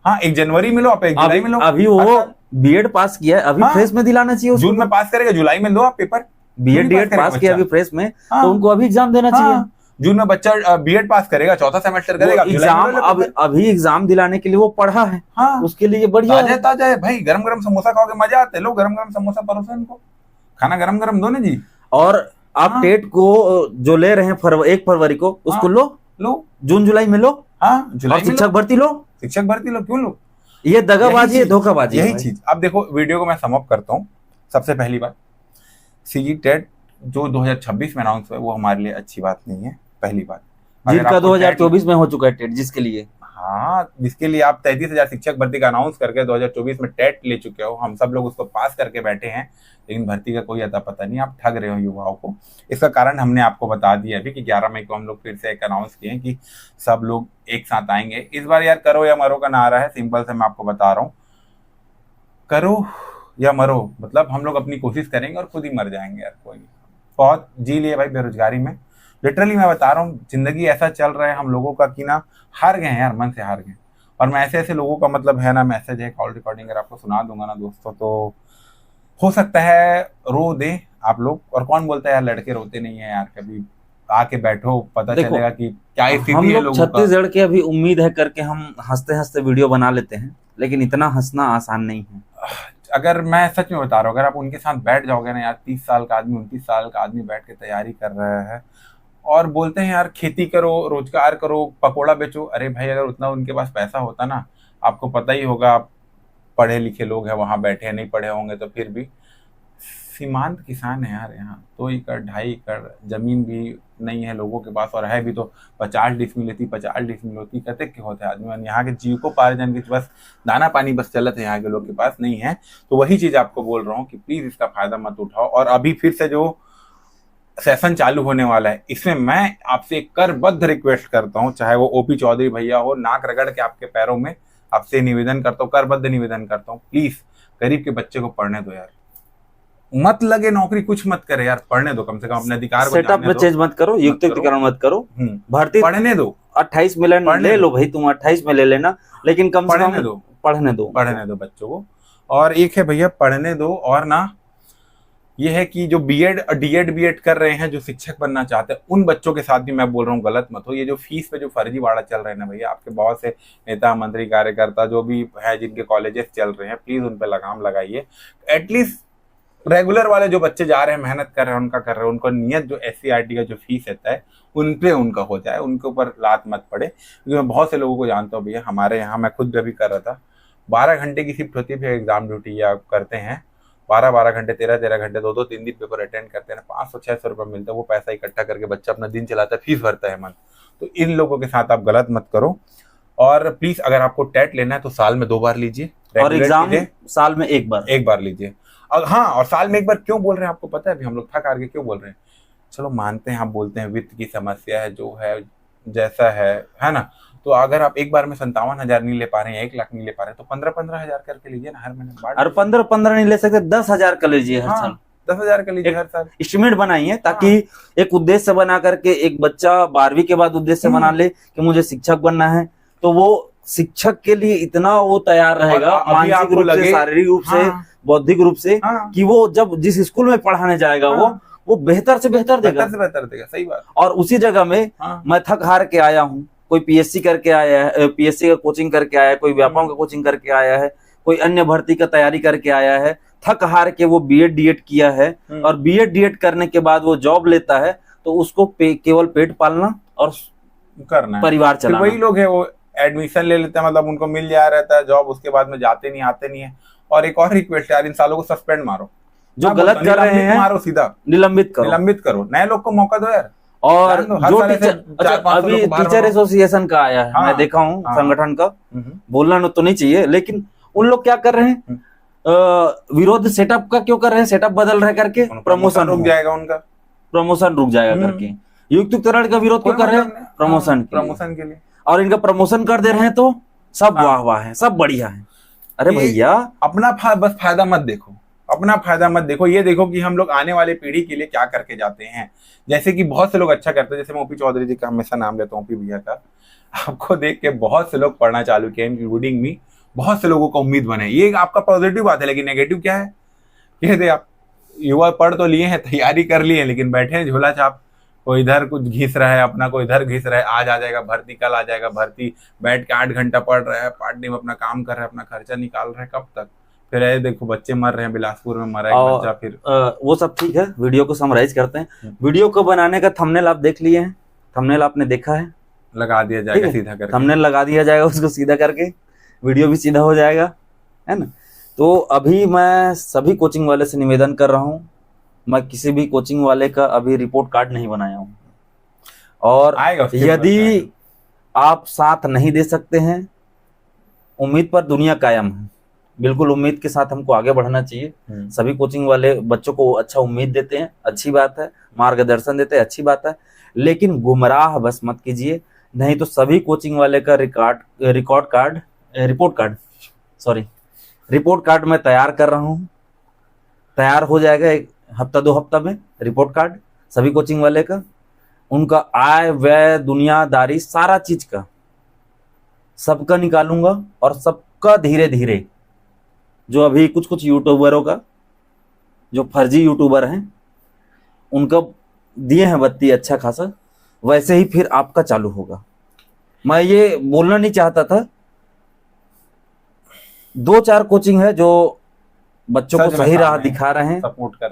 हाँ 1 जनवरी में लो, आप 1 जुलाई में लो।
अभी वो बीएड पास किया है, अभी फ्रेश में दिलाना चाहिए।
जून में पास करेगा, जुलाई में लो आप पेपर।
बीएड पास किया अभी फ्रेश में, तो उनको अभी एग्जाम देना चाहिए।
जून में बच्चा बीएड पास करेगा, चौथा सेमेस्टर करेगा,
एग्जाम अभी एग्जाम दिलाने के लिए वो पढ़ा है।
हाँ,
उसके लिए बढ़िया
ताजा है भाई। गरम गरम समोसा खाओगे मजा आता है, लो गरम गरम समोसा परोसो इनको, खाना गरम गरम दो ना जी।
और आप टेट को जो ले रहे हैं 1 फरवरी को, उसको लो जून जुलाई में लो।
हाँ जुलाई में
शिक्षक भर्ती लो,
क्यों लो?
ये दगाबाजी है, धोखाबाजी,
यही चीज। अब देखो वीडियो को मैं समअप करता हूँ। सबसे पहली बात, सीजी टेट जो 2026 में अनाउंस हुआ वो हमारे लिए अच्छी बात नहीं है, पहली बात।
जिनका 2024 में हो चुका है टेट, जिसके लिए
जिसके लिए आप 33,000 शिक्षक भर्ती का अनाउंस करके 2024 में टेट ले चुके हो, हम सब लोग उसको पास करके बैठे हैं, लेकिन भर्ती का कोई अता पता नहीं, आप ठग रहे हो युवाओं को। इसका कारण हमने आपको बता दिया अभी कि 11 मई को हम लोग फिर से एक अनाउंस किए कि सब लोग एक साथ आएंगे। इस बार यार करो या मरो का नारा है, सिंपल से मैं आपको बता रहा हूँ, करो या मरो, मतलब हम लोग अपनी कोशिश करेंगे और खुद ही मर जाएंगे यार। कोई बहुत जी लिए भाई बेरोजगारी में, लिटरली मैं बता रहा हूँ, जिंदगी ऐसा चल रहा है हम लोगों का कि ना हार गए हैं यार, मन से हार गए। और मैं ऐसे लोगों का मतलब है ना, मैसेज है, कॉल रिकॉर्डिंग अगर आपको सुना दूंगा ना दोस्तों, तो हो सकता है रो दे आप लोग। और कौन बोलता है यार लड़के रोते नहीं है यार, कभी आके बैठो पता चलेगा कि क्या स्थिति है लोगों का।
छत्तीसगढ़ के अभी उम्मीद है करके हम हंसते हंसते वीडियो बना लेते हैं, लेकिन इतना हंसना आसान नहीं है।
अगर मैं सच में बता रहा हूँ, अगर आप उनके साथ बैठ जाओगे ना यार, 30 साल का आदमी 29 साल का आदमी बैठ के तैयारी कर रहा है और बोलते हैं यार खेती करो, रोजगार करो, पकोड़ा बेचो। अरे भाई अगर उतना उनके पास पैसा होता ना, आपको पता ही होगा, आप पढ़े लिखे लोग हैं वहां बैठे हैं, नहीं पढ़े होंगे तो फिर भी सीमांत किसान है यार, यहाँ 2 एकड़ 2.5 एकड़ जमीन भी नहीं है लोगों के पास, और है भी तो 50 डिसमिल लेती, 50 डिसमिल होती, कहते के होते हैं आदमी। यहाँ के जीविकोपार्जन की बस दाना पानी बस चलत है, यहाँ के लोग के पास नहीं है। तो वही चीज आपको बोल रहा हूँ कि प्लीज इसका फायदा मत उठाओ। और अभी फिर से जो सेशन चालू होने वाला है, इसमें मैं आपसे एक करबद्ध रिक्वेस्ट करता हूं, चाहे वो ओपी चौधरी भैया हो, नाक रगड़ के आपके पैरों में आपसे निवेदन करता हूं, करबद्ध निवेदन करता हूं, प्लीज गरीब के बच्चे को पढ़ने दो यार। मत लगे नौकरी, कुछ मत करे यार, पढ़ने दो, कम से कम अपने अधिकार
सेटअप में चेंज मत करो, युक्तिकरण मत करो, भर्ती
पढ़ने दो।
28 में ले लो भाई, तुम 28 में ले लेना, लेकिन कम से कम पढ़ने दो
बच्चों को। और एक है भैया पढ़ने दो, और ना ये है कि जो बीएड बीएड कर रहे हैं, जो शिक्षक बनना चाहते हैं, उन बच्चों के साथ भी मैं बोल रहा हूँ गलत मत हो। ये जो फीस पे जो फर्जीवाड़ा चल रहा है ना भैया, आपके बहुत से नेता मंत्री कार्यकर्ता जो भी है, जिनके कॉलेजेस चल रहे हैं, प्लीज उन पे लगाम लगाइए। एटलीस्ट रेगुलर वाले जो बच्चे जा रहे हैं, मेहनत कर रहे हैं, उनका कर रहे हैं, उनको नियत जो SCRT का जो फीस रहता है उन पे उनका हो जाए, उनके ऊपर लात मत पड़े। क्योंकि मैं बहुत से लोगों को जानता हूँ भैया, हमारे यहाँ मैं खुद भी कर रहा था, 12 घंटे की शिफ्ट होती है, फिर एग्जाम ड्यूटी या करते हैं 12 घंटे, 13 घंटे, 2-3 दिन पेपर अटेंड करते हैं, 500-600 रुपये मिलता है। वो पैसा इकट्ठा करके बच्चा अपना दिन चलाता है, फीस भरता है मन। तो इन लोगों के साथ आप गलत मत करो। और प्लीज अगर आपको टेट लेना है तो साल में 2 बार लीजिए,
और एग्जाम साल में एक बार
लीजिए। हाँ, और साल में एक बार क्यों बोल रहे हैं आपको पता है? अभी हम लोग थक हार के क्यों बोल रहे हैं? चलो मानते हैं, आप बोलते हैं वित्त की समस्या है, जो है जैसा है ना। तो अगर आप एक बार में 57,000 नहीं ले पा रहे हैं, 1 लाख नहीं ले पा रहे हैं, तो 15-15 हजार करके लीजिए ना हर महीने।
और 15-15 नहीं ले सकते, 10,000 कर लीजिए हर साल।
10,000 का लीजिए हर साल।
एस्टिमेट बनाई है ताकि एक उद्देश्य बना करके एक बच्चा 12वीं के बाद उद्देश्य बना ले कि मुझे शिक्षक बनना है, तो वो शिक्षक के लिए इतना वो तैयार रहेगा मानसिक रूप से, शारीरिक रूप से, बौद्धिक रूप से, कि वो जब जिस स्कूल में पढ़ाने जाएगा वो बेहतर से बेहतर देगा,
सही बात।
और उसी जगह में मैं थक हार के आया हूँ, कोई पीएससी करके आया है, पीएससी का कोचिंग करके आया है, कोई व्यापार का कोचिंग करके आया है, कोई अन्य भर्ती का तैयारी करके आया है, थक हार के वो बीएड डीएड किया है, और बीएड डीएड करने के बाद वो जॉब लेता है, तो उसको केवल पेट पालना और
करना,
परिवार चलाना।
वही लोग है वो एडमिशन ले लेते हैं, मतलब उनको मिल जा रहता है जॉब, उसके बाद में जाते नहीं, आते नहीं है। और एक और रिक्वेस्ट यार, इन सालों को सस्पेंड मारो,
जो गलत कर रहे हैं
मारो, सीधा
निलंबित करो,
नए लोग को मौका दो यार।
और जो अभी टीचर एसोसिएशन का आया है, मैं देखा हूँ संगठन का, बोलना तो नहीं चाहिए, लेकिन उन लोग क्या कर रहे हैं, विरोध सेटअप का क्यों कर रहे हैं, सेटअप बदल रहे करके प्रमोशन रुक जाएगा, उनका प्रमोशन रुक जाएगा करके युक्तिकरण का विरोध क्यों कर रहे हैं, प्रमोशन
के लिए,
और इनका प्रमोशन कर दे रहे हैं तो सब वाह वाह है, सब बढ़िया है। अरे भैया
अपना बस फायदा मत देखो, अपना फायदा मत देखो, ये देखो कि हम लोग आने वाले पीढ़ी के लिए क्या करके जाते हैं। जैसे कि बहुत से लोग अच्छा करते हैं, जैसे मैं ओपी चौधरी जी का हमेशा नाम लेता हूँ, ओपी भैया का, आपको देख के बहुत से लोग पढ़ना चालू किया, इंक्लूडिंग मी, बहुत से लोगों को उम्मीद बने। ये आपका पॉजिटिव बात है, लेकिन नेगेटिव क्या है, ये दे आप युवा पढ़ तो लिए हैं, तैयारी कर लिए हैं, लेकिन बैठे हैं झोला छाप, कोई इधर कुछ घिस रहा है अपना, कोई इधर घिस रहा है, आज आ जाएगा भर्ती, कल आ जाएगा भर्ती, बैठ के 8 घंटा पढ़ रहा है, पार्ट टाइम अपना काम कर रहा है, अपना खर्चा निकाल रहा है, कब तक? फिर ये देखो बच्चे मर रहे हैं, बिलासपुर में मरा एक बच्चा। फिर
वो सब ठीक है, वीडियो को समराइज करते हैं। वीडियो को बनाने का थंबनेल आप देख लिए हैं, थंबनेल आपने देखा है,
लगा दिया जाएगा सीधा करके,
थंबनेल लगा दिया जाएगा, उसको सीधा करके वीडियो भी सीधा हो जाएगा, है ना। तो अभी मैं सभी कोचिंग वाले से निवेदन कर रहा हूँ, मैं किसी भी कोचिंग वाले का अभी रिपोर्ट कार्ड नहीं बनाया हूँ, और यदि आप साथ नहीं दे सकते हैं, उम्मीद पर दुनिया कायम है, बिल्कुल उम्मीद के साथ हमको आगे बढ़ना चाहिए। सभी कोचिंग वाले बच्चों को अच्छा उम्मीद देते हैं, अच्छी बात है, मार्गदर्शन देते हैं, अच्छी बात है, लेकिन गुमराह बस मत कीजिए, नहीं तो सभी कोचिंग वाले का रिपोर्ट कार्ड मैं तैयार कर रहा हूँ, तैयार हो जाएगा 1 हफ्ता 2 हफ्ता में रिपोर्ट कार्ड सभी कोचिंग वाले का, उनका आय व्यय दुनियादारी सारा चीज का सबका निकालूंगा, और सबका धीरे धीरे, जो अभी कुछ यूट्यूबरों का, जो फर्जी यूट्यूबर हैं, उनका दिए हैं बत्ती अच्छा खासा, वैसे ही फिर आपका चालू होगा। मैं ये बोलना नहीं चाहता था, 2-4 कोचिंग है जो बच्चों को सही राह दिखा रहे हैं,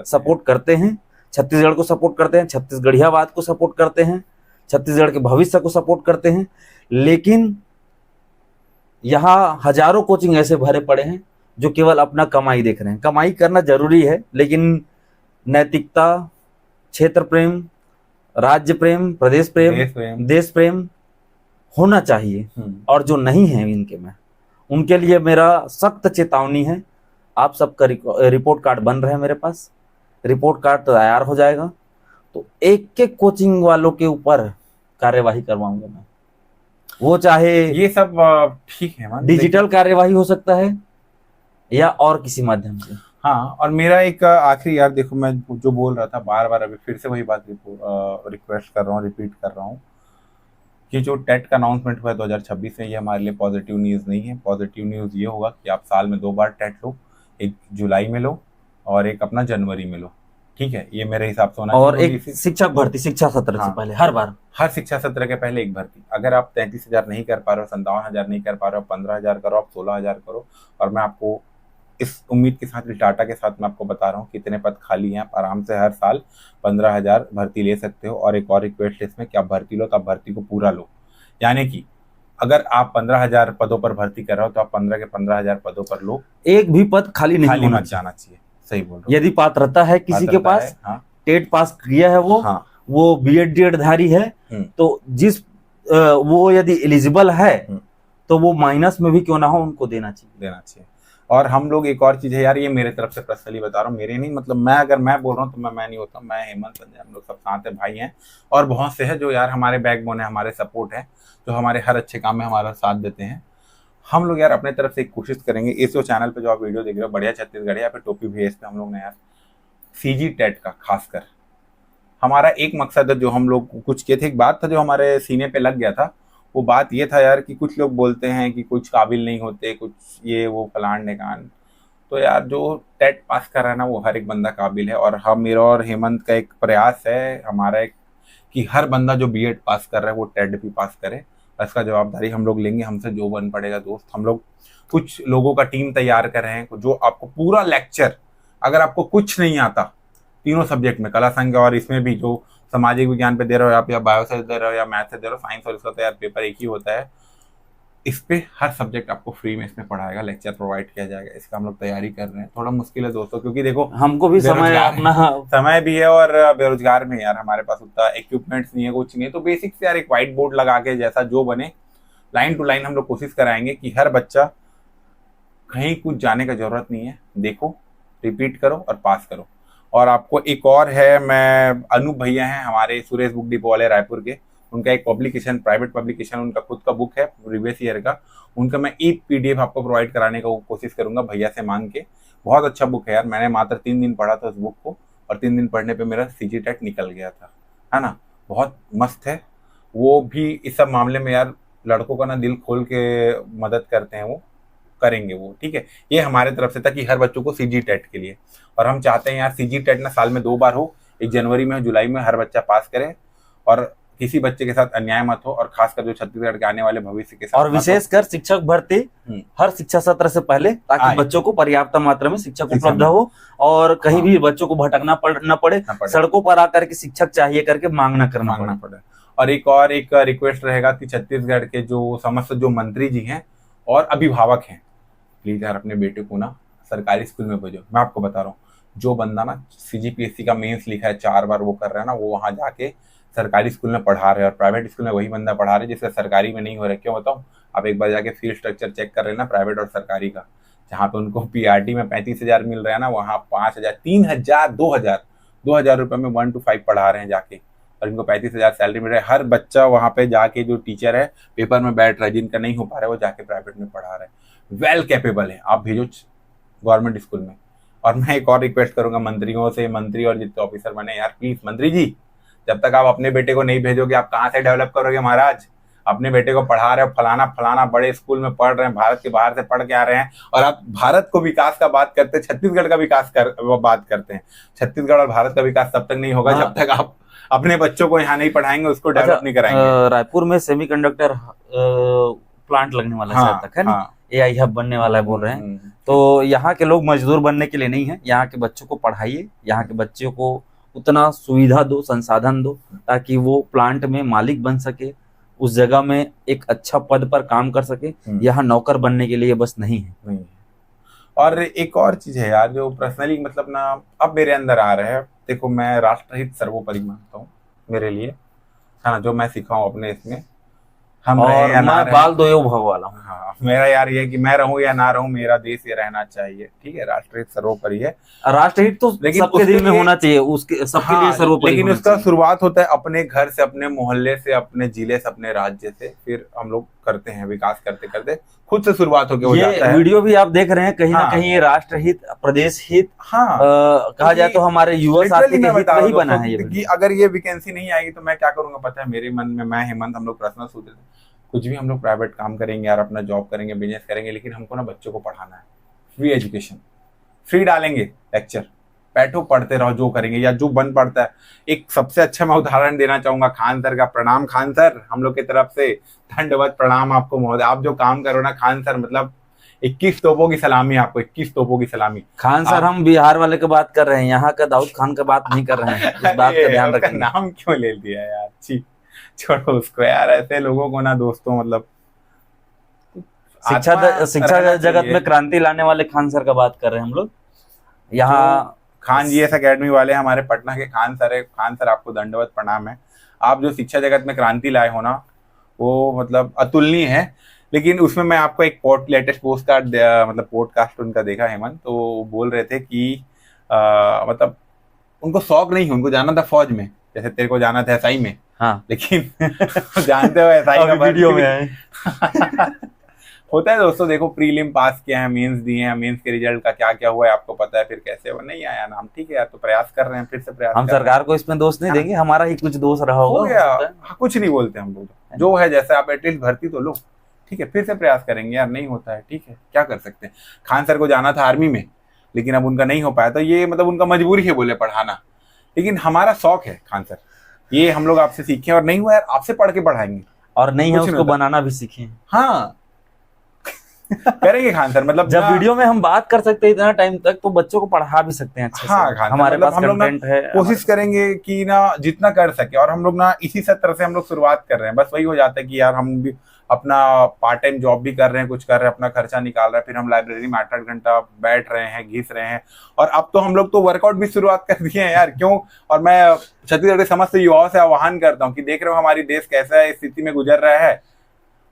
सपोर्ट करते हैं, छत्तीसगढ़ को सपोर्ट करते हैं, छत्तीसगढ़ियावाद को सपोर्ट करते हैं, छत्तीसगढ़ के भविष्य को सपोर्ट करते हैं, लेकिन यहाँ हजारों कोचिंग ऐसे भरे पड़े हैं जो केवल अपना कमाई देख रहे हैं। कमाई करना जरूरी है, लेकिन नैतिकता, क्षेत्र प्रेम, राज्य प्रेम, प्रदेश प्रेम, देश प्रेम होना चाहिए, और जो नहीं है इनके में, उनके लिए मेरा सख्त चेतावनी है। आप सबका रिपोर्ट कार्ड बन रहे हैं मेरे पास, रिपोर्ट कार्ड तैयार हो जाएगा तो एक कोचिंग वालों के ऊपर कार्यवाही करवाऊंगा मैं, वो चाहे
ये सब ठीक है,
डिजिटल कार्यवाही हो सकता है या और किसी माध्यम से।
हाँ, और मेरा एक आखिरी, यार देखो मैं जो बोल रहा था बार बार, अभी फिर से वही बात रिक्वेस्ट कर रहा हूँ, रिपीट कर रहा हूँ, कि जो टेट का अनाउंसमेंट हुआ है 2026 में, ये हमारे लिए पॉजिटिव न्यूज़ नहीं है। पॉजिटिव न्यूज़ ये होगा कि आप साल में 2 बार टेट लो, एक जुलाई में लो और एक अपना जनवरी में लो, ठीक है, ये मेरे हिसाब से होना चाहिए।
और एक शिक्षक भर्ती शिक्षा सत्र से पहले, हर
शिक्षा सत्र के पहले एक भर्ती। अगर आप 33,000 नहीं कर पा रहे हो, 57,000 नहीं कर पा रहे हो, 15,000 करो, आप 16,000 करो, और मैं आपको इस उम्मीद के साथ, इस डाटा के साथ मैं आपको बता रहा हूँ कितने पद खाली हैं। आप आराम से हर साल 15,000 भर्ती ले सकते हो। और एक और रिक्वेस्ट है इसमें कि आप भर्ती लो तो आप भर्ती को पूरा लो, यानी कि अगर आप 15,000 पदों पर भर्ती कर रहे हो तो आप 15 के 15,000 पदों पर लो,
एक भी पद खाली नहीं
मत जाना चाहिए। सही बोल रहे हो।
यदि पात्रता है किसी के पास, टेट पास किया है वो बीएड डीएड धारी है, तो जिस वो यदि एलिजिबल है तो वो माइनस में भी क्यों ना हो उनको देना चाहिए।
और हम लोग, एक और चीज है यार, ये मेरे तरफ से पर्सनली बता रहा हूँ, मेरे नहीं, मतलब मैं अगर मैं बोल रहा हूँ तो मैं नहीं होता, मैं हेमंत संजय, हम लोग सब साथ है, भाई हैं, और बहुत से हैं जो यार हमारे बैकबोन है, हमारे सपोर्ट है, जो हमारे हर अच्छे काम में हमारा साथ देते हैं। हम लोग यार अपने तरफ से एक कोशिश करेंगे, इस जो चैनल पे जो आप वीडियो देख रहे हो, बढ़िया छत्तीसगढ़ या फिर टोपी भेज पे, हम लोग ने यार सीजी टेट का खासकर हमारा एक मकसद है जो हम लोग कुछ किए थे। एक बात था जो हमारे सीने पे लग गया था, वो बात ये था यार कि कुछ लोग बोलते हैं कि कुछ काबिल नहीं होते, कुछ ये वो फलान ढेकान। तो यार जो टेट पास कर रहा है ना, वो हर एक बंदा काबिल है। और हम, मेरा और हेमंत का एक प्रयास है हमारा एक, कि हर बंदा जो बीएड पास कर रहा है वो टेट भी पास करे। इसका जवाबदारी हम लोग लेंगे, हमसे जो बन पड़ेगा दोस्त। हम लोग कुछ लोगों का टीम तैयार कर रहे हैं जो आपको पूरा लेक्चर, अगर आपको कुछ नहीं आता तीनों सब्जेक्ट में, कला संख्या और इसमें भी जो सामाजिक विज्ञान पे दे रहे हो आप, या बायो से दे रहे हो या मैथ से दे रहे हो, साइंस और इसका तो यार पेपर एक ही होता है। इस पे हर सब्जेक्ट आपको फ्री में इसमें पढ़ाएगा, लेक्चर प्रोवाइड किया जाएगा। इसका हम लोग तैयारी कर रहे हैं। थोड़ा मुश्किल है दोस्तों, क्योंकि देखो
हमको भी समय अपना
समय भी है और बेरोजगार में यार हमारे पास उतना इक्विपमेंट्स नहीं है, कुछ नहीं है। तो बेसिक से यार एक व्हाइट बोर्ड लगा के जैसा जो बने, लाइन टू लाइन हम लोग कोशिश कराएंगे कि हर बच्चा, कहीं कुछ जाने का जरूरत नहीं है, देखो, रिपीट करो और पास करो। और आपको एक और है, मैं अनूप भैया हैं हमारे सुरेश बुक डिपो वाले रायपुर के, उनका एक पब्लिकेशन, प्राइवेट पब्लिकेशन, उनका खुद का बुक है प्रीवियस ईयर का, उनका मैं ई पीडीएफ आपको प्रोवाइड कराने का कोशिश करूंगा भैया से मांग के। बहुत अच्छा बुक है यार, मैंने मात्र 3 दिन पढ़ा था उस बुक को, और 3 दिन पढ़ने पे मेरा सीजी टेट निकल गया था, है ना। बहुत मस्त है वो भी। इस सब मामले में यार लड़कों का ना दिल खोल के मदद करते हैं, वो करेंगे वो, ठीक है। ये हमारे तरफ से था कि हर बच्चों को सीजी टेट के लिए, और हम चाहते हैं यार सीजी टेट ना साल में 2 बार हो, एक जनवरी में, जुलाई में, हर बच्चा पास करे, और किसी बच्चे के साथ अन्याय मत हो, और खासकर जो छत्तीसगढ़ के आने वाले भविष्य के साथ,
और विशेषकर शिक्षक भर्ती हर शिक्षा सत्र से पहले, ताकि बच्चों को पर्याप्त मात्रा में शिक्षक उपलब्ध हो और कहीं भी बच्चों को भटकना न पड़े, सड़कों पर आकर के शिक्षक चाहिए करके मांगना पड़े।
और एक रिक्वेस्ट रहेगा कि छत्तीसगढ़ के जो समस्त जो मंत्री जी हैं और अभिभावक हैं, प्लीज यार अपने बेटे को ना सरकारी स्कूल में भेजो। मैं आपको बता रहा हूँ, जो बंदा ना सीजीपीएससी का मेंस लिखा है 4 बार वो कर रहा है ना, वो वहां जाके सरकारी स्कूल में पढ़ा रहे हैं, और प्राइवेट स्कूल में वही बंदा पढ़ा रहे हैं जिसका सरकारी में नहीं हो रहा है। क्यों बताऊं, आप एक बार जाके फीस स्ट्रक्चर चेक कर रहे हैं ना प्राइवेट और सरकारी का, जहाँ पे उनको पीआरटी में 35,000 मिल रहा है ना, वहाँ 5,000, 3,000, 2,000 रुपए में 1 to 5 पढ़ा रहे हैं जाके, और इनको 35,000 सैलरी मिल रहा है। हर बच्चा वहाँ पे जाके, जो टीचर है पेपर में बैठ रहा है, जिनका नहीं हो पा रहा है वो जाके प्राइवेट में पढ़ा रहे हैं। वेल कैपेबल है, आप भेजो गवर्नमेंट स्कूल में। और मैं एक और रिक्वेस्ट करूंगा मंत्रियों से, मंत्री और जितने ऑफिसर बने यार, प्लीज मंत्री जी, जब तक आप अपने बेटे को नहीं भेजोगे, आप कहाँ से डेवलप करोगे महाराज। अपने बेटे को पढ़ा रहे हो, फलाना बड़े स्कूल में पढ़ रहे हैं, भारत के बाहर से पढ़ के आ रहे हैं, और आप भारत को विकास का बात करते हैं, छत्तीसगढ़ का विकास बात करते हैं। छत्तीसगढ़ और भारत का विकास तब तक नहीं होगा जब तक आप अपने बच्चों को यहाँ नहीं पढ़ाएंगे, उसको डेवलप नहीं कराएंगे।
रायपुर में सेमीकंडक्टर प्लांट लगने वाला है तक, है ना, एआई हब बनने वाला है बोल रहे हैं। तो यहाँ के लोग मजदूर बनने के लिए नहीं है, यहाँ के बच्चों को पढ़ाइए, यहाँ के बच्चों को उतना सुविधा दो, संसाधन दो, ताकि वो प्लांट में मालिक बन सके, उस जगह में एक अच्छा पद पर काम कर सके। यहाँ नौकर बनने के लिए बस नहीं है।
और एक और चीज है यार, जो पर्सनली मतलब ना अब मेरे अंदर आ रहा है, देखो मैं राष्ट्रहित सर्वोपरि मानता हूँ मेरे लिए, है ना, जो मैं सीखा हूँ अपने इसमें। हम
और मैं बाल दो भव वाला हूँ।
हाँ, मेरा यार ये कि मैं रहूं या ना रहूं, मेरा देश ये रहना चाहिए, ठीक है। राष्ट्रहित सर्वोपरि है,
राष्ट्रहित तो सबके दिल में होना चाहिए, उसके सबके लिए सर्वोपरि।
लेकिन उसका शुरुआत होता है अपने घर से, अपने मोहल्ले से, अपने जिले से, अपने राज्य से, फिर हम लोग करते हैं विकास, करते करते खुद से शुरुआत होकर हो जाता है।
वीडियो भी आप देख रहे हैं, कहीं ना कहीं ये राष्ट्रहित, प्रदेश हित, कहा जाए तो हमारे युवा साथी के हित में ही बना है ये।
अगर ये वैकेंसी नहीं आएगी तो मैं क्या करूंगा पता है, मेरे मन में, मैं हेमंत, हम लोग पर्सनल सोच रहे थे, कुछ भी हम लोग प्राइवेट काम करेंगे यार, अपना जॉब करेंगे, बिजनेस करेंगे, लेकिन हमको ना बच्चों को पढ़ाना है। फ्री एजुकेशन, फ्री डालेंगे लेक्चर, बैठो पढ़ते रहो, जो करेंगे या जो बन पड़ता है। एक सबसे अच्छा मैं उदाहरण देना चाहूंगा खान सर का। प्रणाम खान सर, हम लोग की तरफ से दंडवत प्रणाम आपको महोदय। आप जो काम करो ना खान सर, मतलब 21 तोपों की सलामी आपको, 21 तोपों की सलामी।
खान सर हम बिहार वाले की बात कर रहे हैं, यहाँ का दाऊद खान का बात नहीं कर रहे हैं, इस बात का ध्यान रखें।
नाम क्यों ले लिया यार, छी छोड़ो उसको यार। ऐसे लोगों को ना दोस्तों, मतलब
शिक्षा जगत में क्रांति लाने वाले खान सर का बात कर रहे हैं हम लोग। यहाँ
खान जी अकेडमी वाले हमारे पटना के खान सर है। खान सर आपको दंडवत प्रणाम है। आप जो शिक्षा जगत में क्रांति लाए हो ना, वो मतलब अतुलनीय है। लेकिन उसमें मैं आपको एक लेटेस्ट पोस्ट कार्ड, मतलब पॉडकास्ट उनका देखा हेमंत, तो बोल रहे थे कि मतलब उनको शौक नहीं है, उनको जाना था फौज में, जैसे तेरे को जाना था एसआई में।
हाँ,
लेकिन जानते हो एसआई का
वीडियो में है
होता है दोस्तों, देखो प्रीलिम पास किया है, मेंस दिए हैं, मेंस के रिजल्ट का क्या क्या हुआ है आपको पता है, फिर कैसे वो नहीं आया नाम, ठीक है यार, तो प्रयास कर रहे हैं, फिर से प्रयास
हम
कर रहे हैं।
सरकार को इसमें दोष नहीं देंगे, हमारा ही कुछ दोष रहा
हो
होगा,
गया,
हो सकता है।
हाँ, कुछ नहीं बोलते हम लोग, जो है जैसे आप एटलीस्ट भर्ती तो लो, ठीक है, फिर से प्रयास करेंगे यार, नहीं होता है, ठीक है, क्या कर सकते हैं। खान सर को जाना था आर्मी में, लेकिन अब उनका नहीं हो पाया, तो ये मतलब उनका मजबूरी है बोले पढ़ाना, लेकिन हमारा शौक है खान सर, ये हम लोग आपसे सीखे, और नहीं हुआ यार आपसे पढ़ के पढ़ाएंगे,
और नहीं है
कुछ नहीं
उसको
होता।
बनाना भी सीखे।
हाँ करेंगे खान सर, मतलब
जब
ना-
वीडियो में हम बात कर सकते हैं इतना टाइम तक, तो बच्चों को पढ़ा भी सकते हैं अच्छे
हाँ
से।
खान सर,
हमारे
मतलब
पास
हम लोग ना
कंटेंट है,
कोशिश करेंगे कि ना जितना कर सके, और हम लोग ना इसी सत्र से हम लोग शुरुआत कर रहे हैं, बस वही हो जाता है कि यार हम भी अपना पार्ट टाइम जॉब भी कर रहे हैं, कुछ कर रहे हैं, अपना खर्चा निकाल रहे हैं, फिर हम लाइब्रेरी में 8-8 घंटा बैठ रहे हैं, घिस रहे हैं, और अब तो हम लोग तो वर्कआउट भी शुरुआत कर दिए हैं यार, क्यों। और मैं छत्तीसगढ़ के समस्त युवाओं से आह्वान करता हूँ कि देख रहे हो हमारी देश कैसा स्थिति में गुजर रहा है,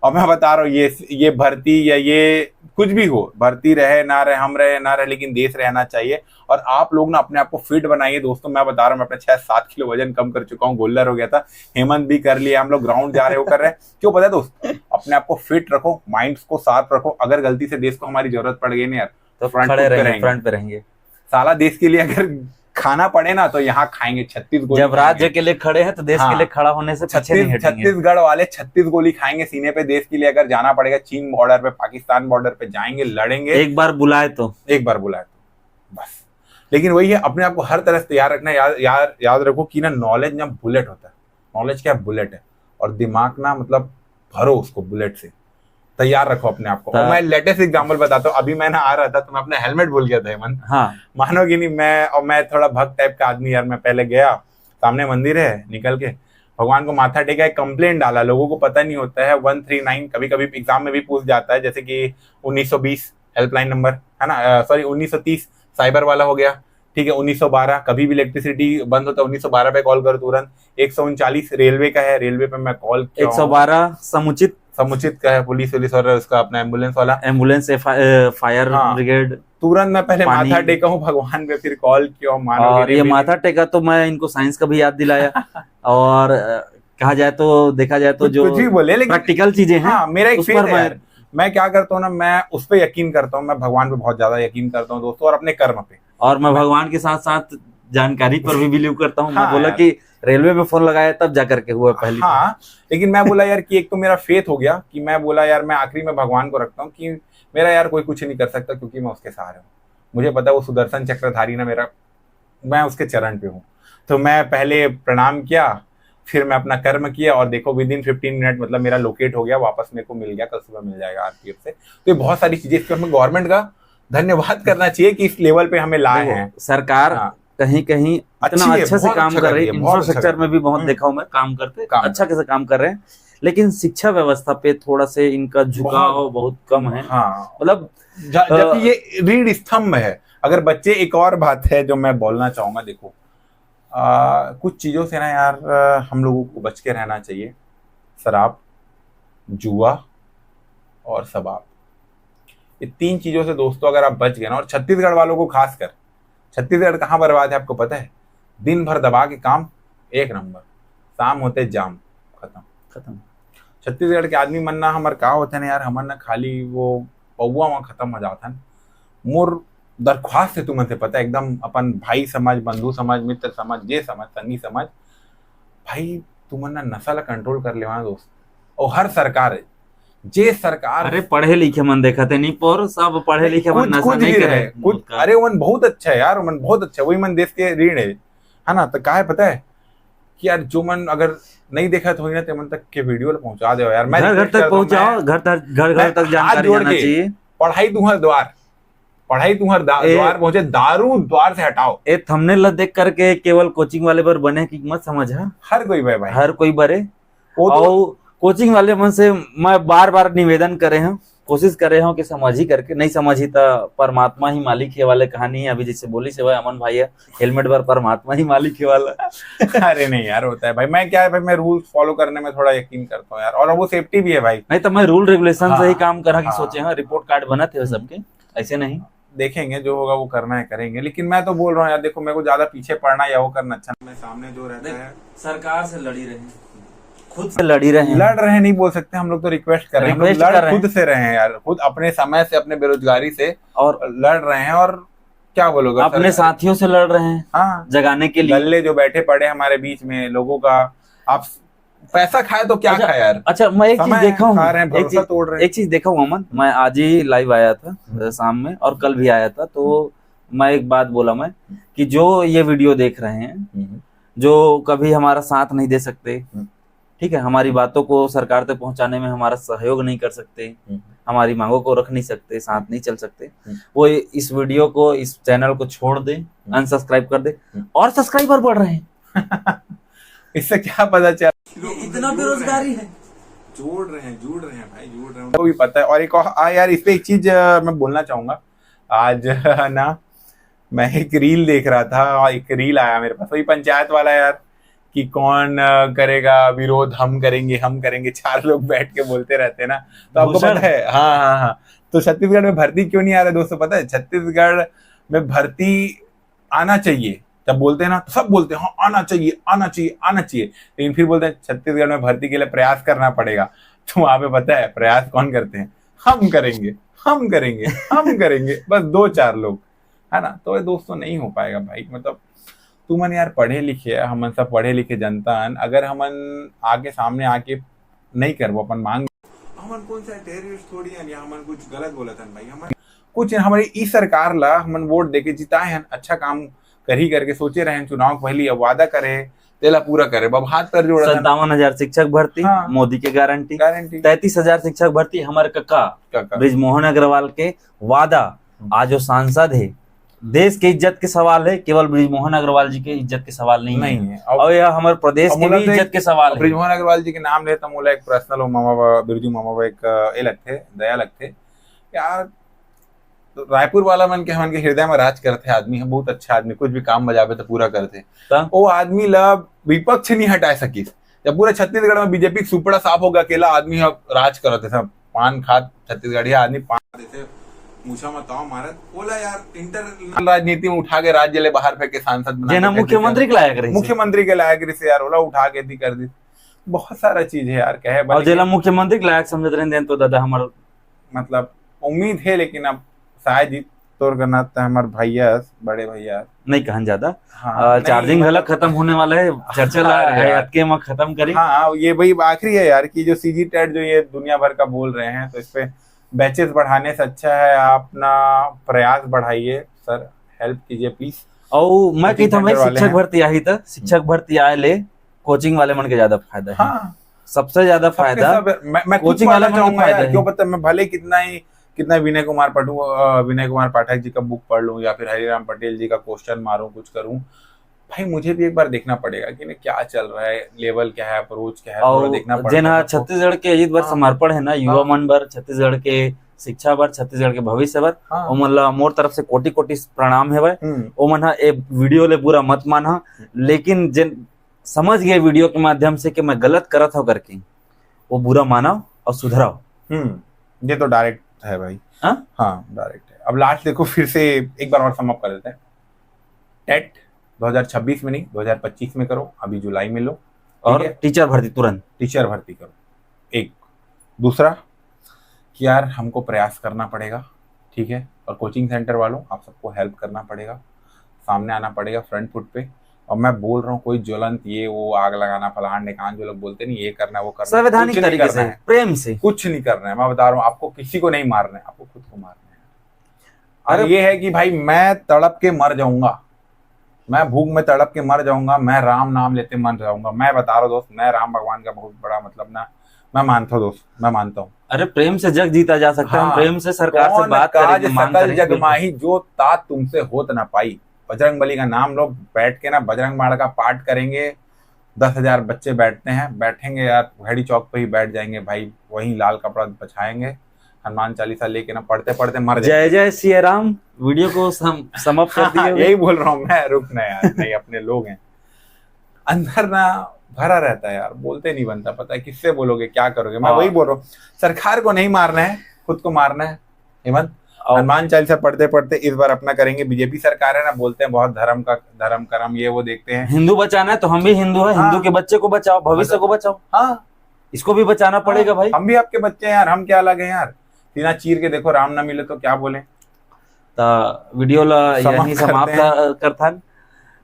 और मैं बता रहा हूँ ये भर्ती या ये कुछ भी हो, भर्ती रहे ना रहे, हम रहे ना रहे, लेकिन देश रहना चाहिए। और आप लोग ना अपने आप को फिट बनाइए दोस्तों, मैं बता रहा हूँ, मैं अपने 6-7 किलो वजन कम कर चुका हूँ, गोल्लर हो गया था, हेमंत भी कर लिया, हम लोग ग्राउंड जा रहे हो कर रहे हैं, क्यों पता है दोस्त, अपने आप को फिट रखो, माइंड को शार्प रखो, अगर गलती से देश को हमारी जरूरत पड़ गई ना यार,
तो
फ्रंट
खड़े
पे
रहेंगे, फ्रंट पे रहेंगे।
साला देश के लिए अगर खाना पड़े ना तो यहाँ खाएंगे 36 गोली,
जब राज्य के लिए खड़े हैं तो देश के लिए खड़ा होने से पीछे नहीं हटेंगे।
छत्तीसगढ़ वाले 36 गोली खाएंगे सीने पे, देश के लिए अगर जाना पड़ेगा, चीन बॉर्डर पे, पाकिस्तान बॉर्डर पे जाएंगे, लड़ेंगे,
एक बार बुलाए तो
बस। लेकिन वही है, अपने आप को हर तरह से तैयार रखना, याद रखो कि ना नॉलेज ना बुलेट होता है, नॉलेज क्या बुलेट है, और दिमाग ना मतलब भरो उसको बुलेट से, तैयार रखो अपने आप को। और मैं लेटेस्ट एग्जांपल बताता हूँ, अभी मैं ना आ रहा था तो मैं अपना हेलमेट भूल गया था हेमंत,
हाँ,
मानोगे नहीं, मैं थोड़ा भक्त टाइप का आदमी यार, मैं पहले गया, सामने मंदिर है, निकल के भगवान को माथा टेका, एक कंप्लेंट डाला, लोगों को पता नहीं होता है 139, कभी कभी एग्जाम में भी पूछ जाता है, जैसे कि 1920 हेल्पलाइन नंबर है ना, सॉरी 1930 साइबर वाला हो गया, ठीक है, 1912 कभी भी इलेक्ट्रिसिटी बंद होता है 1912 पे कॉल करो तुरंत, 139 रेलवे का है, रेलवे पे मैं कॉल किया,
112 समुचित
का है, पुलिस और उसका अपना एम्बुलेंस वाला,
एम्बुलेंस, फायर ब्रिगेड,
तुरंत मैं पहले माथा टेका हूँ भगवान पे, फिर कॉल किया,
और ये माथा टेका तो मैं इनको साइंस का भी याद दिलाया और कहा जाए तो देखा जाए तो जो
कुछ भी बोले, लेकिन
प्रैक्टिकल चीजें हैं,
हाँ, मेरा एक
उस
फेथ
पर
है यार, मैं क्या करता हूँ ना, मैं उस पे यकीन करता हूँ, मैं भगवान पे बहुत ज्यादा यकीन करता हूँ दोस्तों, और अपने कर्म पे,
और मैं भगवान के साथ साथ जानकारी पर भी बिलीव करता हूँ।
हाँ,
मैं बोला कि रेलवे में फोन लगाया तब जाकर के हुआ पहली।
हाँ, लेकिन मैं बोला यार कि एक तो मेरा फेथ हो गया कि मैं बोला यार मैं आखिरी में भगवान को रखता हूँ कि मेरा यार कोई कुछ नहीं कर सकता, क्योंकि मैं उसके सहारे हूँ, मुझे पता है वो सुदर्शन चक्रधारी ना मेरा, मैं उसके चरण पे हूँ, तो मैं पहले प्रणाम किया, फिर मैं अपना कर्म किया, और देखो विदिन 15 मिनट मतलब मेरा लोकेट हो गया, वापस मेरे को मिल गया, कल सुबह मिल जाएगा आरपीएफ से। तो ये बहुत सारी चीजें, इसमें हमें गवर्नमेंट का धन्यवाद करना चाहिए कि इस लेवल पे हमें लाए हैं।
सरकार कहीं कहीं इतना अच्छे से काम कर रही है, इंफ्रास्ट्रक्चर में भी बहुत देखा हूं मैं काम करते, अच्छा कैसे काम कर रहे हैं, लेकिन शिक्षा व्यवस्था पे थोड़ा से इनका झुकाव बहुत कम है।
हाँ,
मतलब
जबकि ये रीढ़ स्तंभ है। अगर बच्चे, एक और बात है जो मैं बोलना चाहूंगा, देखो कुछ चीजों से ना यार हम लोगों को बच के रहना चाहिए, शराब, जुआ और शबाब, ये 3 चीजों से दोस्तों अगर आप बच गए ना, और छत्तीसगढ़ वालों को खासकर, छत्तीसगढ़ कहाँ बर्बाद है आपको पता है, दिन भर दबा के काम, एक नंबर, शाम होते जाम, खत्म। छत्तीसगढ़ के आदमी मन ना हमर का होते ना यार, हमर ना खाली वो पौवा वहाँ खत्म हो जाता है। मोर दरख्वास्त है तुमन से, पता है एकदम अपन भाई समझ, बंधु समझ, मित्र समझ, जे समझ, संगी समझ, भाई तुमन ना नशा ला कंट्रोल कर ले दोस्त। और हर सरकार है, जे सरकार,
अरे पढ़े लिखे मन देखा थे नहीं, पर सब पढ़े लिखे मन नशा नहीं करे
कुछ, अरे मन बहुत अच्छा है यार, मन बहुत अच्छा है, वही मन देश के ऋण है ना। तो क्या है पता है कि यार जो मन अगर नहीं देखा तो ना ते मन तक के वीडियो पहुंचा दो यार, मैं
घर तक पहुंचाओ, घर तक जानकारी जाना चाहिए।
पढ़ाई तुम्हार द्वार, पढ़ाई तुम्हार द्वार पहुंचे, दारू द्वार से हटाओ।
ए थंबनेल देख करके केवल कोचिंग वाले पर बने की मत समझ है,
हर कोई भाई,
हर कोई बरे। और कोचिंग वाले मन से मैं बार बार निवेदन करे हैं, कोशिश कर रहे हो कि समझ ही करके, नहीं समझ ही तो परमात्मा ही मालिक है वाले कहानी है। अभी जैसे बोली से भाई अमन भाई है, हेलमेट पर परमात्मा ही मालिक है वाला।
अरे नहीं यार, होता है भाई, मैं क्या है भाई, मैं रूल्स फॉलो करने में थोड़ा यकीन करता हूँ यार, और वो सेफ्टी भी है भाई।
नहीं तो मैं रूल रेगुलेशन से ही काम करा कि सोचे हैं, रिपोर्ट कार्ड बना थे सबके, ऐसे नहीं।
देखेंगे जो होगा वो करना है करेंगे, लेकिन मैं तो बोल रहा हूँ यार, देखो मेरे को ज्यादा पीछे पड़ना या वो करना अच्छा, मैं सामने जो रहता है
सरकार से लड़ी रही, खुद से लड़ ही रहे हैं।
लड़ रहे हैं नहीं बोल सकते, हम लोग तो रिक्वेस्ट कर रहे हैं, हम लोग लड़ खुद से रहे हैं यार, खुद अपने समय से, अपने बेरोजगारी से और लड़ रहे हैं। और क्या बोलोगे,
अपने साथियों से लड़ रहे हैं, हाँ, जगाने के लिए।
गल्ले जो बैठे पड़े हमारे बीच में लोगों का, आप पैसा खाए तो क्या खाए यार।
अच्छा मैं एक चीज देखा हूँ,
एक
चीज देखा हूँ अमन, मैं आज ही लाइव आया था शाम में और कल भी आया था, तो मैं एक बात बोला मैं कि जो ये वीडियो देख रहे हैं, जो कभी हमारा साथ नहीं दे सकते, ठीक है, हमारी बातों को सरकार तक पहुंचाने में हमारा सहयोग नहीं कर सकते, हमारी मांगों को रख नहीं सकते, साथ नहीं चल सकते, वो इस वीडियो को, इस चैनल को छोड़ दे, अनसब्सक्राइब कर दे, और सब्सक्राइबर बढ़ रहे हैं।
इससे क्या पता चला,
इतना बेरोजगारी है।
जुड़ रहे हैं भाई, जुड़ रहे हैं, उनको भी पता है। और एक यार इस पे एक चीज मैं बोलना चाहूंगा, आज ना मैं एक रील देख रहा था, एक रील आया मेरे पास, वही पंचायत वाला यार, कि कौन करेगा विरोध, हम करेंगे, 4 लोग बैठ के बोलते रहते हैं ना। तो आपको पता है, हाँ, तो छत्तीसगढ़ में भर्ती क्यों नहीं आ रहा दोस्तों, पता है? छत्तीसगढ़ में भर्ती आना चाहिए, जब बोलते हैं ना तो सब बोलते हैं हाँ आना चाहिए, लेकिन फिर बोलते हैं छत्तीसगढ़ में भर्ती के लिए प्रयास करना पड़ेगा। तो वहां पे पता है प्रयास कौन करते हैं? हम करेंगे बस 2-4 लोग, है ना। तो ये दोस्तों नहीं हो पाएगा भाई, मतलब तुमन यार पढ़े लिखे, हमन सब पढ़े लिखे जनता, अगर हमन आगे सामने आके नहीं करबो अपन मांग, हमन कौन सा टेररिस्ट थोड़ी है, या हमन कुछ गलत बोला था भाई, हमन कुछ हमारी ई सरकार ला हमन वोट देके जिताए हैं, अच्छा काम करी करके सोचे रहे हैं, चुनाव पहली अब वादा करे तेला पूरा करे, अब हाथ पर जोड़ा।
57,000 शिक्षक भर्ती, हाँ, मोदी के गारंटी 33,000 शिक्षक भर्ती, हमारे कक्का बृजमोहन अग्रवाल के वादा। आज जो सांसद है, देश की इज्जत के सवाल है, केवल बृजमोहन अग्रवाल जी के इज्जत के सवाल नहीं है। और यह हमारे प्रदेश की भी इज्जत के सवाल है।
बृजमोहन अग्रवाल जी के नाम ले तो मोला एक पर्सनल मामा बिरजू मामा एक ए लगते, दया लगते यार, तो रायपुर वाला मन के हमन के हृदय में राज करते आदमी है, बहुत अच्छा आदमी, कुछ भी काम बजावे तो पूरा करते। वो आदमी ला विपक्ष नहीं हटा सकी, जब पूरे छत्तीसगढ़ में बीजेपी सुपड़ा साफ होगा, अकेला आदमी राज करते सब, पान खात छत्तीसगढ़ी आदमी पान देते, मुछा मताओ मारत, बोला यार इंटर राजनीति में उठा के राज्य ले बाहर फेंके, सांसद बना
मुख्यमंत्री के लायक रही,
मुख्यमंत्री के लायक रही से यार, ओला उठा के दी कर दी, बहुत सारा चीज है यार कहे।
और जेला मुख्यमंत्री के लायक समझ रहे हैं तो दादा हमारा
मतलब उम्मीद है, लेकिन अब शायद ही तौर करना हमारे भैया, बड़े भैया
नहीं कहन ज्यादा, हाँ, चार्जिंग हलक खत्म होने वाला है, चर्चा है में खत्म करी।
हाँ ये वही आखिरी है यार, कि जो सीजी टेट जो ये दुनिया भर का बोल रहे हैं, तो इस पे बैचेस बढ़ाने से अच्छा है आप अपना प्रयास बढ़ाइए, सर हेल्प कीजिए प्लीज।
और मैं कहता हूँ शिक्षक भर्ती आई था, शिक्षक भर्ती आए ले, कोचिंग वाले मन के ज्यादा फायदा है, हाँ, सबसे ज्यादा फायदा
मैं कोचिंग वाला चाहूंगा यार, क्यों पता, मैं भले कितना विनय कुमार पाठक जी का बुक पढ़ लूं, या फिर हरिराम पटेल जी का क्वेश्चन मारूं, कुछ करूं, भाई मुझे भी एक बार देखना पड़ेगा कि क्या चल रहा है, लेवल क्या है, अप्रोच क्या है, थोड़ा देखना पड़ेगा।
छत्तीसगढ़ के एक बार समर्पण है ना, युवा मन बर, छत्तीसगढ़ के शिक्षा बर, छत्तीसगढ़ के भविष्य बर, ओ मन ला मोर तरफ से कोटि प्रणाम है भाई। ओ मन ए वीडियो ले बुरा मत माना, लेकिन जिन समझ गए वीडियो के माध्यम से कि मैं गलत करत हूं करके, वो बुरा माना और सुधराओ।
ये तो डायरेक्ट है भाई, हाँ डायरेक्ट है। अब लास्ट देखो, फिर से एक बार और सम अप कर देते हैं, टेट 2026 में नहीं 2025 में करो, अभी जुलाई में लो,
और टीचर भर्ती तुरंत
टीचर भर्ती करो। एक दूसरा कि यार हमको प्रयास करना पड़ेगा, ठीक है, और कोचिंग सेंटर वालों आप सबको हेल्प करना पड़ेगा, सामने आना पड़ेगा फ्रंट फुट पे। और मैं बोल रहा हूँ कोई ज्वलंत ये वो आग लगाना फलान ढिकान जो लोग बोलते नहीं, ये करना वो करना,
संवैधानिक तरीके से प्रेम से कुछ
नहीं करना है। मैं बता रहा हूँ आपको, किसी को नहीं मारना है, आपको खुद को मारना है। अरे ये है कि भाई मैं तड़प के मर जाऊंगा, मैं भूख में तड़प के मर जाऊंगा, मैं राम नाम लेते मर जाऊंगा। मैं बता रहा हूँ दोस्त, मैं राम भगवान का बहुत बड़ा मतलब ना, मैं मानता हूँ दोस्त, मैं मानता हूँ।
अरे प्रेम से जग जीता जा सकता है, हाँ, प्रेम से सरकार से बात करेंगे,
सकल जग माही जो तात तुमसे होत ना पाई। बजरंग बली का नाम लो, बैठ के ना बजरंग बाण का पाठ करेंगे, 10,000 बच्चे बैठते हैं, बैठेंगे यार घड़ी चौक पे ही बैठ जाएंगे भाई, वहीं लाल कपड़ा बछाएंगे, हनुमान चालीसा लेके ना पढ़ते पढ़ते मर जाए।
जय जय सिया राम। वीडियो को समाप्त कर दिया।
यही बोल रहा हूँ मैं, रुक ना यार, नहीं अपने लोग हैं अंदर ना भरा रहता है यार, बोलते नहीं बनता, पता है किससे बोलोगे क्या करोगे। मैं वही बोल रहा हूँ, सरकार को नहीं मारना है, खुद को मारना है हेमंत। हनुमान चालीसा पढ़ते पढ़ते इस बार अपना करेंगे। बीजेपी सरकार है ना, बोलते हैं बहुत धर्म करम ये वो देखते हैं।
हिंदू बचाना है तो हम भी हिंदू है, हिंदू के बच्चे को बचाओ, भविष्य को बचाओ।
हाँ,
इसको भी बचाना पड़ेगा भाई।
हम भी आपके बच्चे हैं यार, हम क्या अलग है यार। सीना चीर के देखो, राम ना मिले तो क्या बोले।
तो वीडियो यही समाप्त करता है।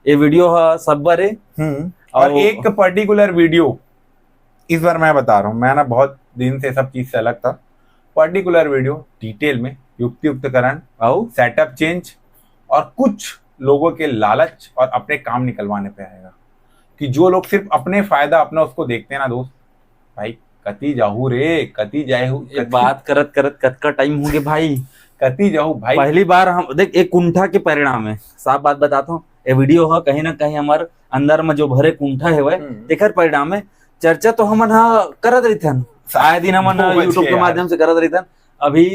ये वीडियो सब बारे
और एक पर्टिकुलर वीडियो इस बार मैं बता रहा हूँ, मैं ना बहुत दिन से सब चीज से अलग था। पर्टिकुलर वीडियो डिटेल में युक्तियुक्तकरण, सेटअप चेंज और कुछ लोगों के लालच और अपने काम निकलवाने पे आएगा। कि जो लोग सिर्फ अपने फायदा अपना उसको देखते हैं ना दोस्त, भाई कति जाहू रे, कति जाहू।
एक बात करत करत कत का टाइम होंगे भाई,
कति जाहू भाई।
पहली बार हम देख एक कुंठा के परिणाम है, साफ बात बताता हूँ। ये वीडियो है कहीं ना कहीं हमारे अंदर में जो भरे कुंठा है वह देकर परिणाम है। चर्चा तो हमन करत रही थे, आए दिन हमन यूट्यूब के माध्यम से करत रही थे। अभी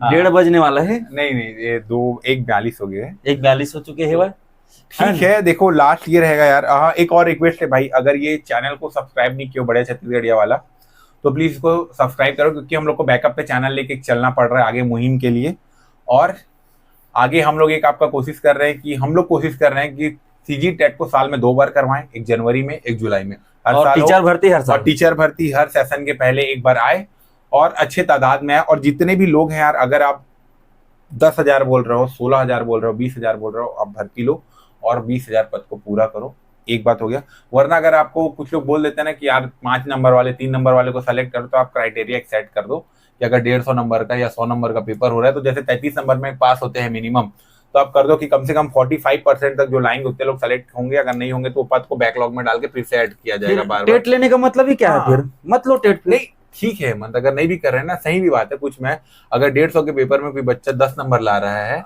1:30 बजने वाला है।
नहीं ये 1:42 हो गए,
1:42 हो चुके हैं वह।
ठीक है, देखो लास्ट ये रहेगा यार। हाँ, एक और रिक्वेस्ट है भाई, अगर ये चैनल को सब्सक्राइब नहीं किया बड़े छत्तीसगढ़िया वाला, तो प्लीज इसको सब्सक्राइब करो, क्योंकि हम लोग को बैकअप पे चैनल लेके चलना पड़ रहा है आगे मुहिम के लिए। और आगे हम लोग कोशिश कर रहे हैं कि सीजी टेट को साल में 2 बार करवाएं, 1 जनवरी में, 1 जुलाई में। हर
और
साल
टीचर भर्ती हर साल,
टीचर भर्ती हर सेशन के पहले एक बार आए और अच्छे तादाद में आए। और जितने भी लोग हैं यार, अगर आप 10,000 बोल रहे हो, 16,000 बोल रहे हो, 20,000 बोल रहे हो, आप भर्ती लो और 20,000 पद को पूरा करो। एक बात हो गया। वरना अगर आपको कुछ लोग बोल देते हैं ना कि यार 5 नंबर वाले 3 नंबर वाले को सेलेक्ट करो, तो आप क्राइटेरिया एक सेट कर दो कि अगर 150 नंबर का या 100 नंबर का पेपर हो रहा है, तो जैसे 33 नंबर में पास होते हैं मिनिमम, तो आप कर दो कि कम से कम 45% तक जो लाएंगे उतने लोग सेलेक्ट होंगे। अगर नहीं होंगे तो पद को बैकलॉग में डाल के फिर से ऐड किया जाएगा बार-बार।
टेट लेने का मतलब ही क्या है फिर? मत लो टेट।
नहीं ठीक है, मतलब अगर नहीं भी कर रहे हैं ना, सही भी बात है। कुछ में अगर 150 के पेपर में कोई बच्चा 10 नंबर ला रहा है,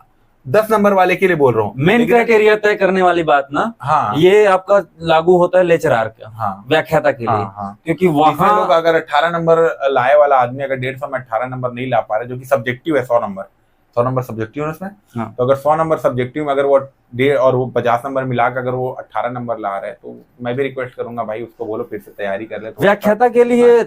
10 नंबर वाले के लिए बोल रहा हूँ,
मेन क्राइटेरिया तय करने वाली बात ना।
हाँ,
ये आपका लागू होता है लेक्चरर का,
हाँ,
व्याख्याता के लिए।
हाँ,
क्योंकि वहां
लोग अगर 18 नंबर लाए वाला आदमी अगर 150 में 18 नंबर नहीं ला पा रहे, जो कि सब्जेक्टिव है, 100 नंबर सब्जेक्टिव है उसमें। हाँ। तो अगर 100 नंबर सब्जेक्टिव में अगर वो 1.5 और वो 50 नंबर मिलाकर अगर वो 18 नंबर ला रहे हैं, तो मैं भी रिक्वेस्ट करूंगा भाई उसको बोलो फिर से तैयारी कर ले।
व्याख्याता के लिए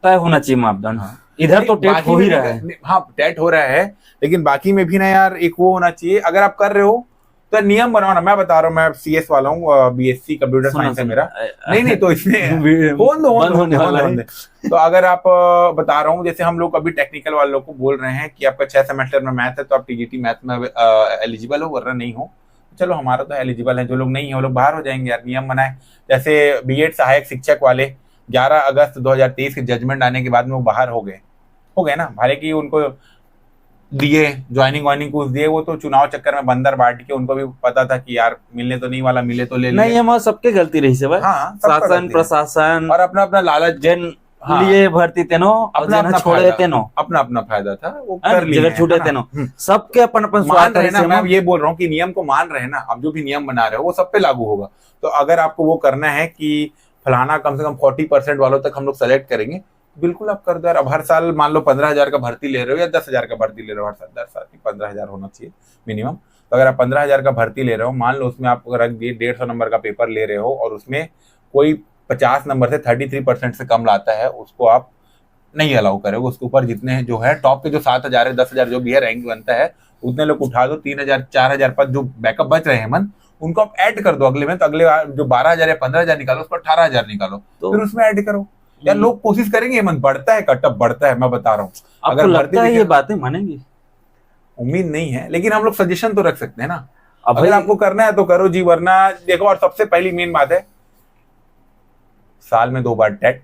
तय होना चाहिए मापदंड। इधर तो टेट हो ही रहा है।
हाँ, टेट हो रहा है, लेकिन बाकी में भी ना यार एक वो होना चाहिए। अगर आप कर रहे हो तो नियम बनाओ ना। मैं बता रहा हूँ, मैं CS वाला हूँ, BSc कंप्यूटर साइंस है मेरा। नहीं तो इसमें तो अगर आप बता रहा हूँ, जैसे हम लोग अभी टेक्निकल वाले लोग को बोल रहे हैं कि आपका 6 सेमेस्टर में मैथ है तो आप TGT मैथ में एलिजिबल हो, वरना नहीं हो। चलो हमारा तो एलिजिबल है, जो लोग नहीं है वो लोग बाहर हो जाएंगे यार। नियम बनाए, जैसे B.Ed सहायक शिक्षक वाले 11 अगस्त 2023 के जजमेंट आने के बाद में वो बाहर हो गए ना। हालांकि उनको दिए ज्वाइनिंग वाइनिंग कुछ दिए, वो तो चुनाव चक्कर में बंदर बांट के, उनको भी पता था कि यार मिलने तो नहीं वाला, मिले तो ले
नहीं। हमारा सबके गलती रही से भाई। हाँ, शासन प्रशासन
और अपना अपना लालच,
जन लिए भर्ती तेनो अपना छोड़े तेनो,
अपना फायदा था, वो कर लिए
छूटे तेनो। सबके अपन
मान रहे ना। मैं ये बोल रहा हूँ कि नियम को मान रहे हैं ना। अब जो भी नियम बना रहे हो वो सब पे लागू होगा। तो अगर आपको वो करना है कि फलाना कम से कम 40% वालों तक हम लोग सेलेक्ट करेंगे, बिल्कुल आप कर दो यार। अब हर साल मान लो 15,000 का भर्ती ले रहे हो या 10,000 का भर्ती ले रहे हो, हर साल 15,000 होना चाहिए मिनिमम। तो अगर आप 15,000 का भर्ती ले रहे हो, मान लो उसमें आप रख दिए 150 नंबर का पेपर ले रहे हो, और उसमें कोई 50 नंबर से 33% से कम लाता है, उसको आप नहीं अलाउ करोगे। उसके ऊपर जितने जो है टॉप के जो 7,000 है, 10,000 जो भी है रैंक बनता है, उतने लोग उठा दो। 3,000 4,000 पद जो बैकअप बच रहे हैं मन, उनको आप ऐड कर दो अगले में। तो अगले जो 12,000 या 15,000 निकालो, उसको 18,000 निकालो, तो फिर उसमें ऐड करो यार। लोग कोशिश करेंगे, मन बढ़ता है, कटअप बढ़ता है, मैं बता रहा हूँ।
अगर लगता है ये बातें मानेंगे,
उम्मीद नहीं है, लेकिन हम लोग सजेशन तो रख सकते हैं ना। अगर आपको करना है तो करो जी, वरना देखो। और सबसे पहली मेन बात है, साल में 2 बार टेट,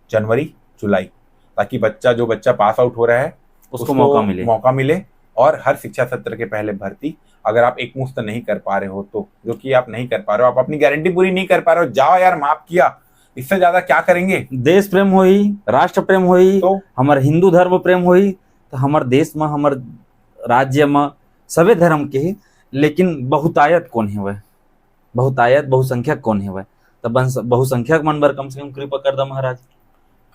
जनवरी जुलाई, ताकि जो बच्चा पास आउट हो रहा है उसको मौका मिले। और हर शिक्षा सत्र के पहले भर्ती, अगर आप एक मुश्त नहीं कर पा रहे हो तो, जो कि आप नहीं कर पा रहे हो, आप अपनी गारंटी पूरी नहीं कर पा रहे हो, जाओ यार, माफ किया, इससे ज्यादा क्या करेंगे।
देश प्रेम होई, राष्ट्र प्रेम होई, तो हमारे हिंदू धर्म प्रेम होई, तो हमारे देश में, हमारे राज्य में सभी धर्म के ही। लेकिन बहुतायत कौन है वह? बहुतायत बहुसंख्यक कौन है वह? तब बहुसंख्यक मन पर कम से कम कृपा कर दो महाराज।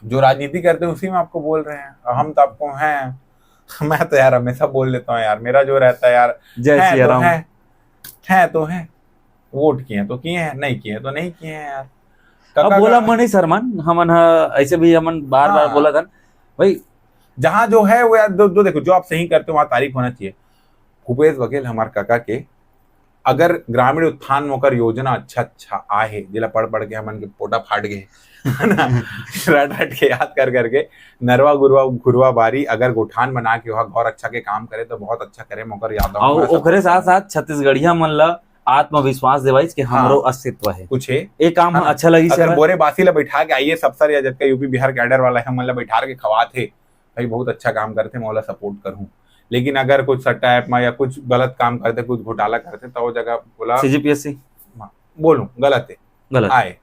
जो राजनीति करते हैं उसी में आपको बोल रहे हैं। हम तो आपको हैं, मैं तो यार हमेशा बोल लेता हूँ यार, मेरा जो रहता है यार,
जय श्री राम,
है तो है, वोट किए तो किए हैं, नहीं किए तो नहीं किए हैं यार।
अब बोला मनी शर्मन हमन ऐसे भी हमन बार बार बोला था भाई,
जहां जो है वो यार दो देखो, जो आप सही करते हो वहां तारीफ होना चाहिए। भूपेश बघेल हमारे काका के अगर ग्रामीण उत्थान मोकर योजना अच्छा आए जिला पढ़ के हमन के पोटा फाट गए है ना, रट के याद कर करके नरवा गुरवा घुरवा बारी अगर गोठान बना के वहाँ गौर अच्छा के काम करे तो बहुत अच्छा करे। मोकर याद
और ओकरे साथ साथ छत्तीसगढ़िया मन ला आत्मविश्वास देवाइस कि हमरो अस्तित्व है,
कुछ है
एक काम अच्छा लगी से
अगर बोरे बासी ला बैठा के आइए अफसर या जब का यूपी बिहार कैडर वाला है मन ला बैठा के खवा थे भाई बहुत अच्छा काम करते मैं वाला सपोर्ट करूँ। लेकिन अगर कुछ सट्टा ऐप में या कुछ गलत काम करते कुछ घोटाला करते तो वो जगह बोला
सीजीपीएससी
बोलूं गलत है,
गलत
आए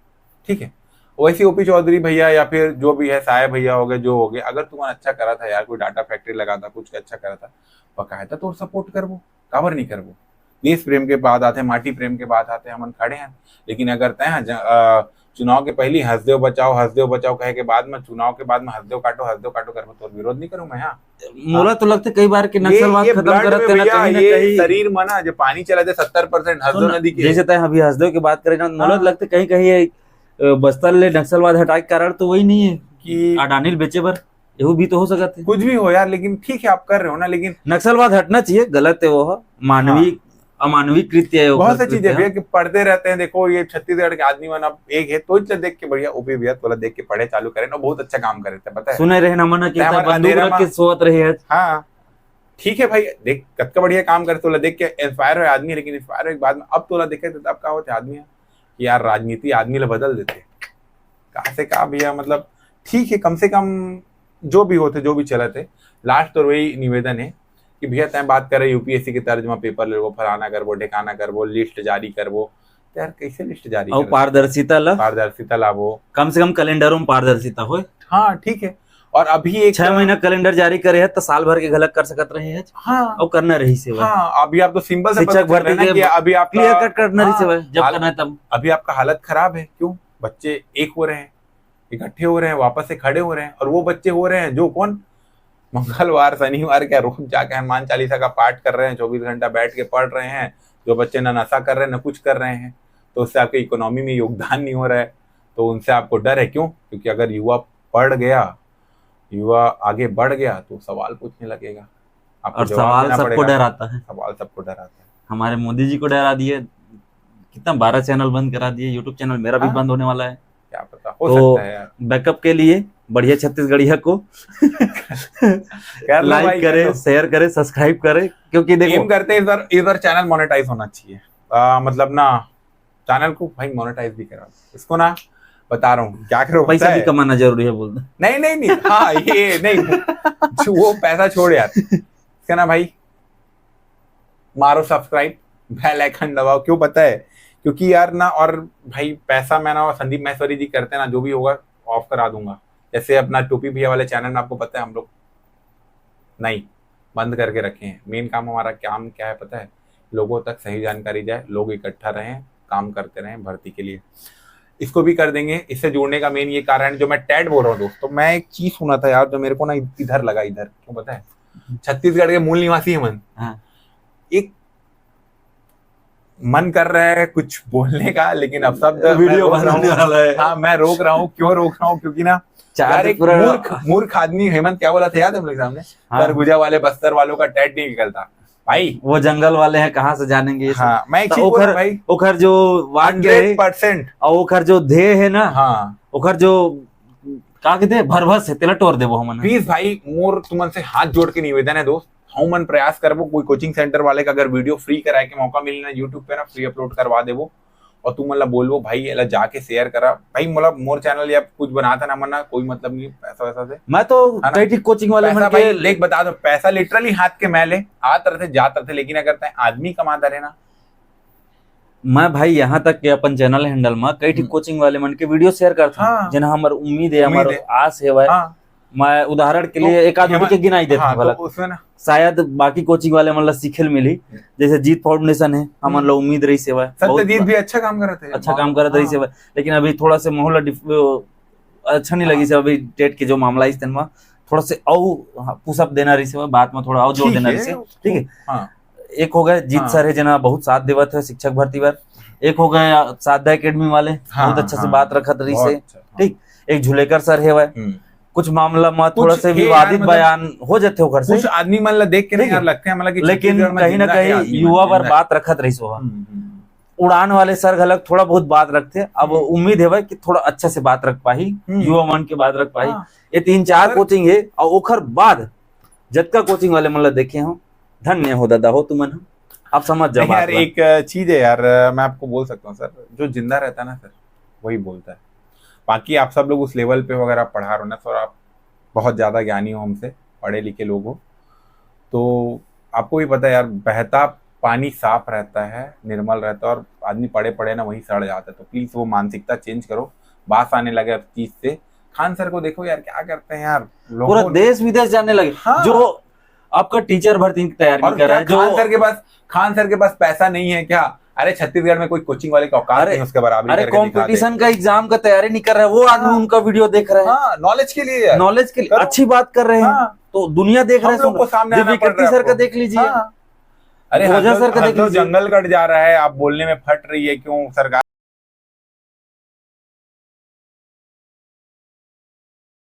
ठीक है। वैसे ओपी चौधरी भैया या फिर जो भी है साया भैया हो गए जो हो गए, अगर तुमने अच्छा करा था यार, कोई डाटा फैक्ट्री लगा था कुछ अच्छा करा था बकायदा तो सपोर्ट करवो, काबर नहीं करवो। देश प्रेम के बाद आते माटी प्रेम के बाद आते हम खड़े हैं। लेकिन अगर तय चुनाव के पहले हंस देव बचाओ कहे के बाद में चुनाव के बाद में हंस देव काटो करबो तो विरोध नहीं करूं मैं। हाँ
मोला तो लगता कई बार कि नक्सलवाद खत्म करते ना कहीं ना कहीं
शरीर में ना जो पानी चला दे 70% हसदेव नदी के
जैसे तय अभी हसदेव की बात करें ना, मोला तो लगता कहीं कहीं बस्तर ले नक्सलवाद हटाए कारण तो वही नहीं है
कि
अडानिल बेचे बर ये भी तो हो सकता है,
कुछ भी हो यार। लेकिन ठीक है आप कर रहे हो ना, लेकिन
नक्सलवाद हटना चाहिए, गलत है वो मानवीय अमानवीय कृत्य है।
बहुत सी चीजें भैया कि पढ़ते रहते हैं। देखो ये छत्तीसगढ़ के आदमी मन अब एक है तो देख के बढ़िया ओपी भैया वाला देख के पढ़े चालू करें ना, बहुत अच्छा काम करे थे पता है।
सुने रहे ना मन कि बंदूक रख के सोत रहे है।
हाँ ठीक है भाई देख कतका बढ़िया काम करे तो देख के इंस्पायर हो आदमी। लेकिन इंस्पायर हो के बाद में अब तो देखे थे तब का होते आदमी कि यार राजनीति आदमी ला बदल देते कहा से कहा भैया। मतलब ठीक है कम से कम जो भी होते जो भी चले थे लास्ट तो वही निवेदन है कि भैया तय बात करे यूपीएससी के तर्ज में पेपर ले फलाना करबो ढेकाना करबो लिस्ट जारी करबो तो यार कैसे लिस्ट जारी
और पारदर्शिता लाभो,
कम
से कम कैलेंडरों में पारदर्शिता हो।
हाँ ठीक है। और अभी एक
6 महीना कैलेंडर जारी करे है तो साल भर के गलत कर सकत रहे हैं।
हाँ
और करना रही से
हाँ अभी आप तो सिंपल से
शिक्षक भर्ती के
अभी आप
क्लियर कट करना रही से जब करना है तब।
अभी आपका हालत खराब है क्यों, बच्चे एक हो रहे हैं इकट्ठे हो रहे हैं वापस से खड़े हो रहे हैं। और वो बच्चे हो रहे हैं जो कौन मंगलवार शनिवार क्या रोज जाके हनुमान चालीसा का पाठ कर रहे हैं, 24 घंटा बैठ के पढ़ रहे हैं। जो बच्चे ना नशा कर रहे हैं ना कुछ कर रहे हैं तो उससे आपके इकोनॉमी में योगदान नहीं हो रहा है। तो उनसे आपको डर है क्यों, क्योंकि अगर युवा पढ़ गया युवा आगे बढ़ गया तो सवाल पूछने लगेगा
और सवाल सबको डराता है।
सवाल सबको डराता है।
हमारे मोदी जी को डरा दिए, कितना 12 चैनल बंद करा दिए, यूट्यूब चैनल मेरा भी बंद होने वाला है,
क्या पता हो सकता है यार।
बैकअप के लिए बढ़िया छत्तीसगढ़िया को लाइक करे शेयर करे सब्सक्राइब करे, क्योंकि देखो
करते इधर चैनल मोनेटाइज होना चाहिए। मतलब ना चैनल को भाई मोनेटाइज भी करा इसको ना, बता रहा हूँ क्या करो,
पैसा भी कमाना जरूरी है बोलते।
नहीं हाँ ये नहीं वो पैसा छोड़ यार क्या ना भाई, मारो सब्सक्राइब बेल आइकन दबाओ। क्यों पता है, क्योंकि यार ना और भाई पैसा मैं ना संदीप महेश्वरी जी करते हैं ना, जो भी होगा ऑफ करा दूंगा। जैसे अपना टोपी भैया वाले चैनल में आपको पता है हम लोग नहीं बंद करके रखे हैं। मेन काम हमारा काम क्या है पता है, लोगों तक सही जानकारी जाए, लोग इकट्ठा रहें, काम करते रहें भर्ती के लिए। इसको भी कर देंगे। इससे जुड़ने का मेन ये कारण जो मैं टैड बोल रहा हूँ दोस्तों, मैं एक चीज सुना था यार जो मेरे को ना इधर लगा, इधर क्यों पता है, छत्तीसगढ़ के मूल निवासी है मन। एक मन कर रहा है कुछ बोलने का, लेकिन अब सब
वीडियो बनाने वाला है।
हाँ मैं रोक रहा हूँ। क्यों रोक रहा हूँ, क्योंकि ना यार एक मूर्ख आदमी हेमंत क्या बोला था याद है हम लोग सामने, सरगुजा वाले बस्तर वालों का टैट नहीं निकलता भाई, वो
जंगल वाले हैं कहाँ से जानेंगे ये।
हाँ मैं एक चीज बोल रहा भाई,
ओखर जो
100%
और ओखर जो ध्येय है ना,
हाँ
ओखर जो का कहते भरभस है तेला टोर देबो हमन।
प्लीज भाई मोर तुमन से हाथ जोड़ के निवेदन है दोस्त, हम मन प्रयास करबो कोई कोचिंग सेंटर वाले का अगर वीडियो फ्री कराए के मौका मिलना यूट्यूब पे ना फ्री अपलोड करवा देबो। और तुम मतलब बोलबो भाई एला जाके शेयर करा भाई, मतलब मोर चैनल या कुछ बनाता ना मना कोई मतलब नहीं पैसा वैसा से।
मैं तो कई ठीक कोचिंग वाले
मन के लेख बता दो, पैसा लिटरली हाथ के मैले आते रहते जाते रहते, लेकिन अगर तय आदमी कमाता रहे ना।
मैं भाई यहाँ तक के अपन चैनल हैंडल में कई ठीक कोचिंग वाले मन के वीडियो शेयर करता हूँ, जिन्हें हमार उम्मीद है हमार आस है भाई। मैं उदाहरण के लिए एक आदमी के गिनाई देता हूँ भला, शायद बाकी कोचिंग वाले मतलब सीखेल मिली। जैसे जीत फाउंडेशन है, हमारे लोग उम्मीद रही से
सत्यजीत भी अच्छा काम कर रहे थे,
लेकिन अभी थोड़ा से माहौल अच्छा नहीं लगी से। अभी टेट के जो मामला इस दिन में थोड़ा से और पुशअप देना रही से, बात में थोड़ा और जोर देना रही से। ठीक है, एक हो गए जीत सर है जना बहुत साथ देवत है शिक्षक भर्ती बार। एक हो गए साधा एकेडमी वाले बहुत अच्छा से बात रखत रही से। ठीक, एक झुलेकर सर है भाई, कुछ मामला में
कुछ
थोड़ा से
है यार,
विवादित
मतलब
बयान हो जाते हो घर से,
कुछ आदमी मतलब देख के नहीं यार लगते हैं मतलब कि
लेकिन
छत्तीसगढ़ में
कहीं ना
जिंदा है
कहीं
आदमी,
युवा पर
जिंदा है।
बात रखत रही सो
हम्म।
उड़ान वाले सर गलत थोड़ा बहुत बात रखते, अब उम्मीद है भाई कि थोड़ा अच्छा से बात रख पाही, युवा मन की बात रख पाही।
हाँ।
ये 3-4
सर-
कोचिंग है और ओखर बाद जतका कोचिंग वाले मतलब देखे हो, धन्य हो दादा हो तुमन, आप समझ जाओ
नहीं यार
बात ला।
एक चीज है यार, मैं आपको बोल सकता हूँ सर, जो जिंदा रहता है ना सर वही बोलता है। बाकी आप सब लोग उस लेवल पे वगैरह पढ़ा रहे हो ना सर, आप बहुत ज्यादा ज्ञानी हो हमसे, पढ़े लिखे लोग हो, तो आपको भी पता है यार बहता पानी साफ रहता है, निर्मल रहता है, और आदमी पढ़े पढ़े ना वही सड़ जाता है। तो प्लीज वो मानसिकता चेंज करो, बात आने लगे उस चीज से। खान सर को देखो यार क्या करते हैं यार,
पूरा देश विदेश जाने लगे।
हाँ।
जो आपका टीचर भर्ती की तैयारी
और
कर रहा है, जो
खान सर के पास पैसा नहीं है क्या? अरे छत्तीसगढ़ में कोई कोचिंग वाले का औकात नहीं उसके बराबरी
अरे
करके दिखा दे।
कंपटीशन का एग्जाम का तैयारी नहीं कर रहा है, वो आदमी उनका वीडियो देख रहा है,
हाँ, नॉलेज के लिए यार,
नॉलेज के लिए
करो।
अच्छी बात कर रहे हैं,
हाँ।
तो दुनिया देख रहा है।
हम लोग को सामने आना पड़ रहा है
सर का
आपको।
देख लीजिए,
हाँ। अरे
ओझा सर का देख
हरदो
लीजिए।
जंगल कट जा रहा है, आप बोलने में फट रही है क्यों सरकार?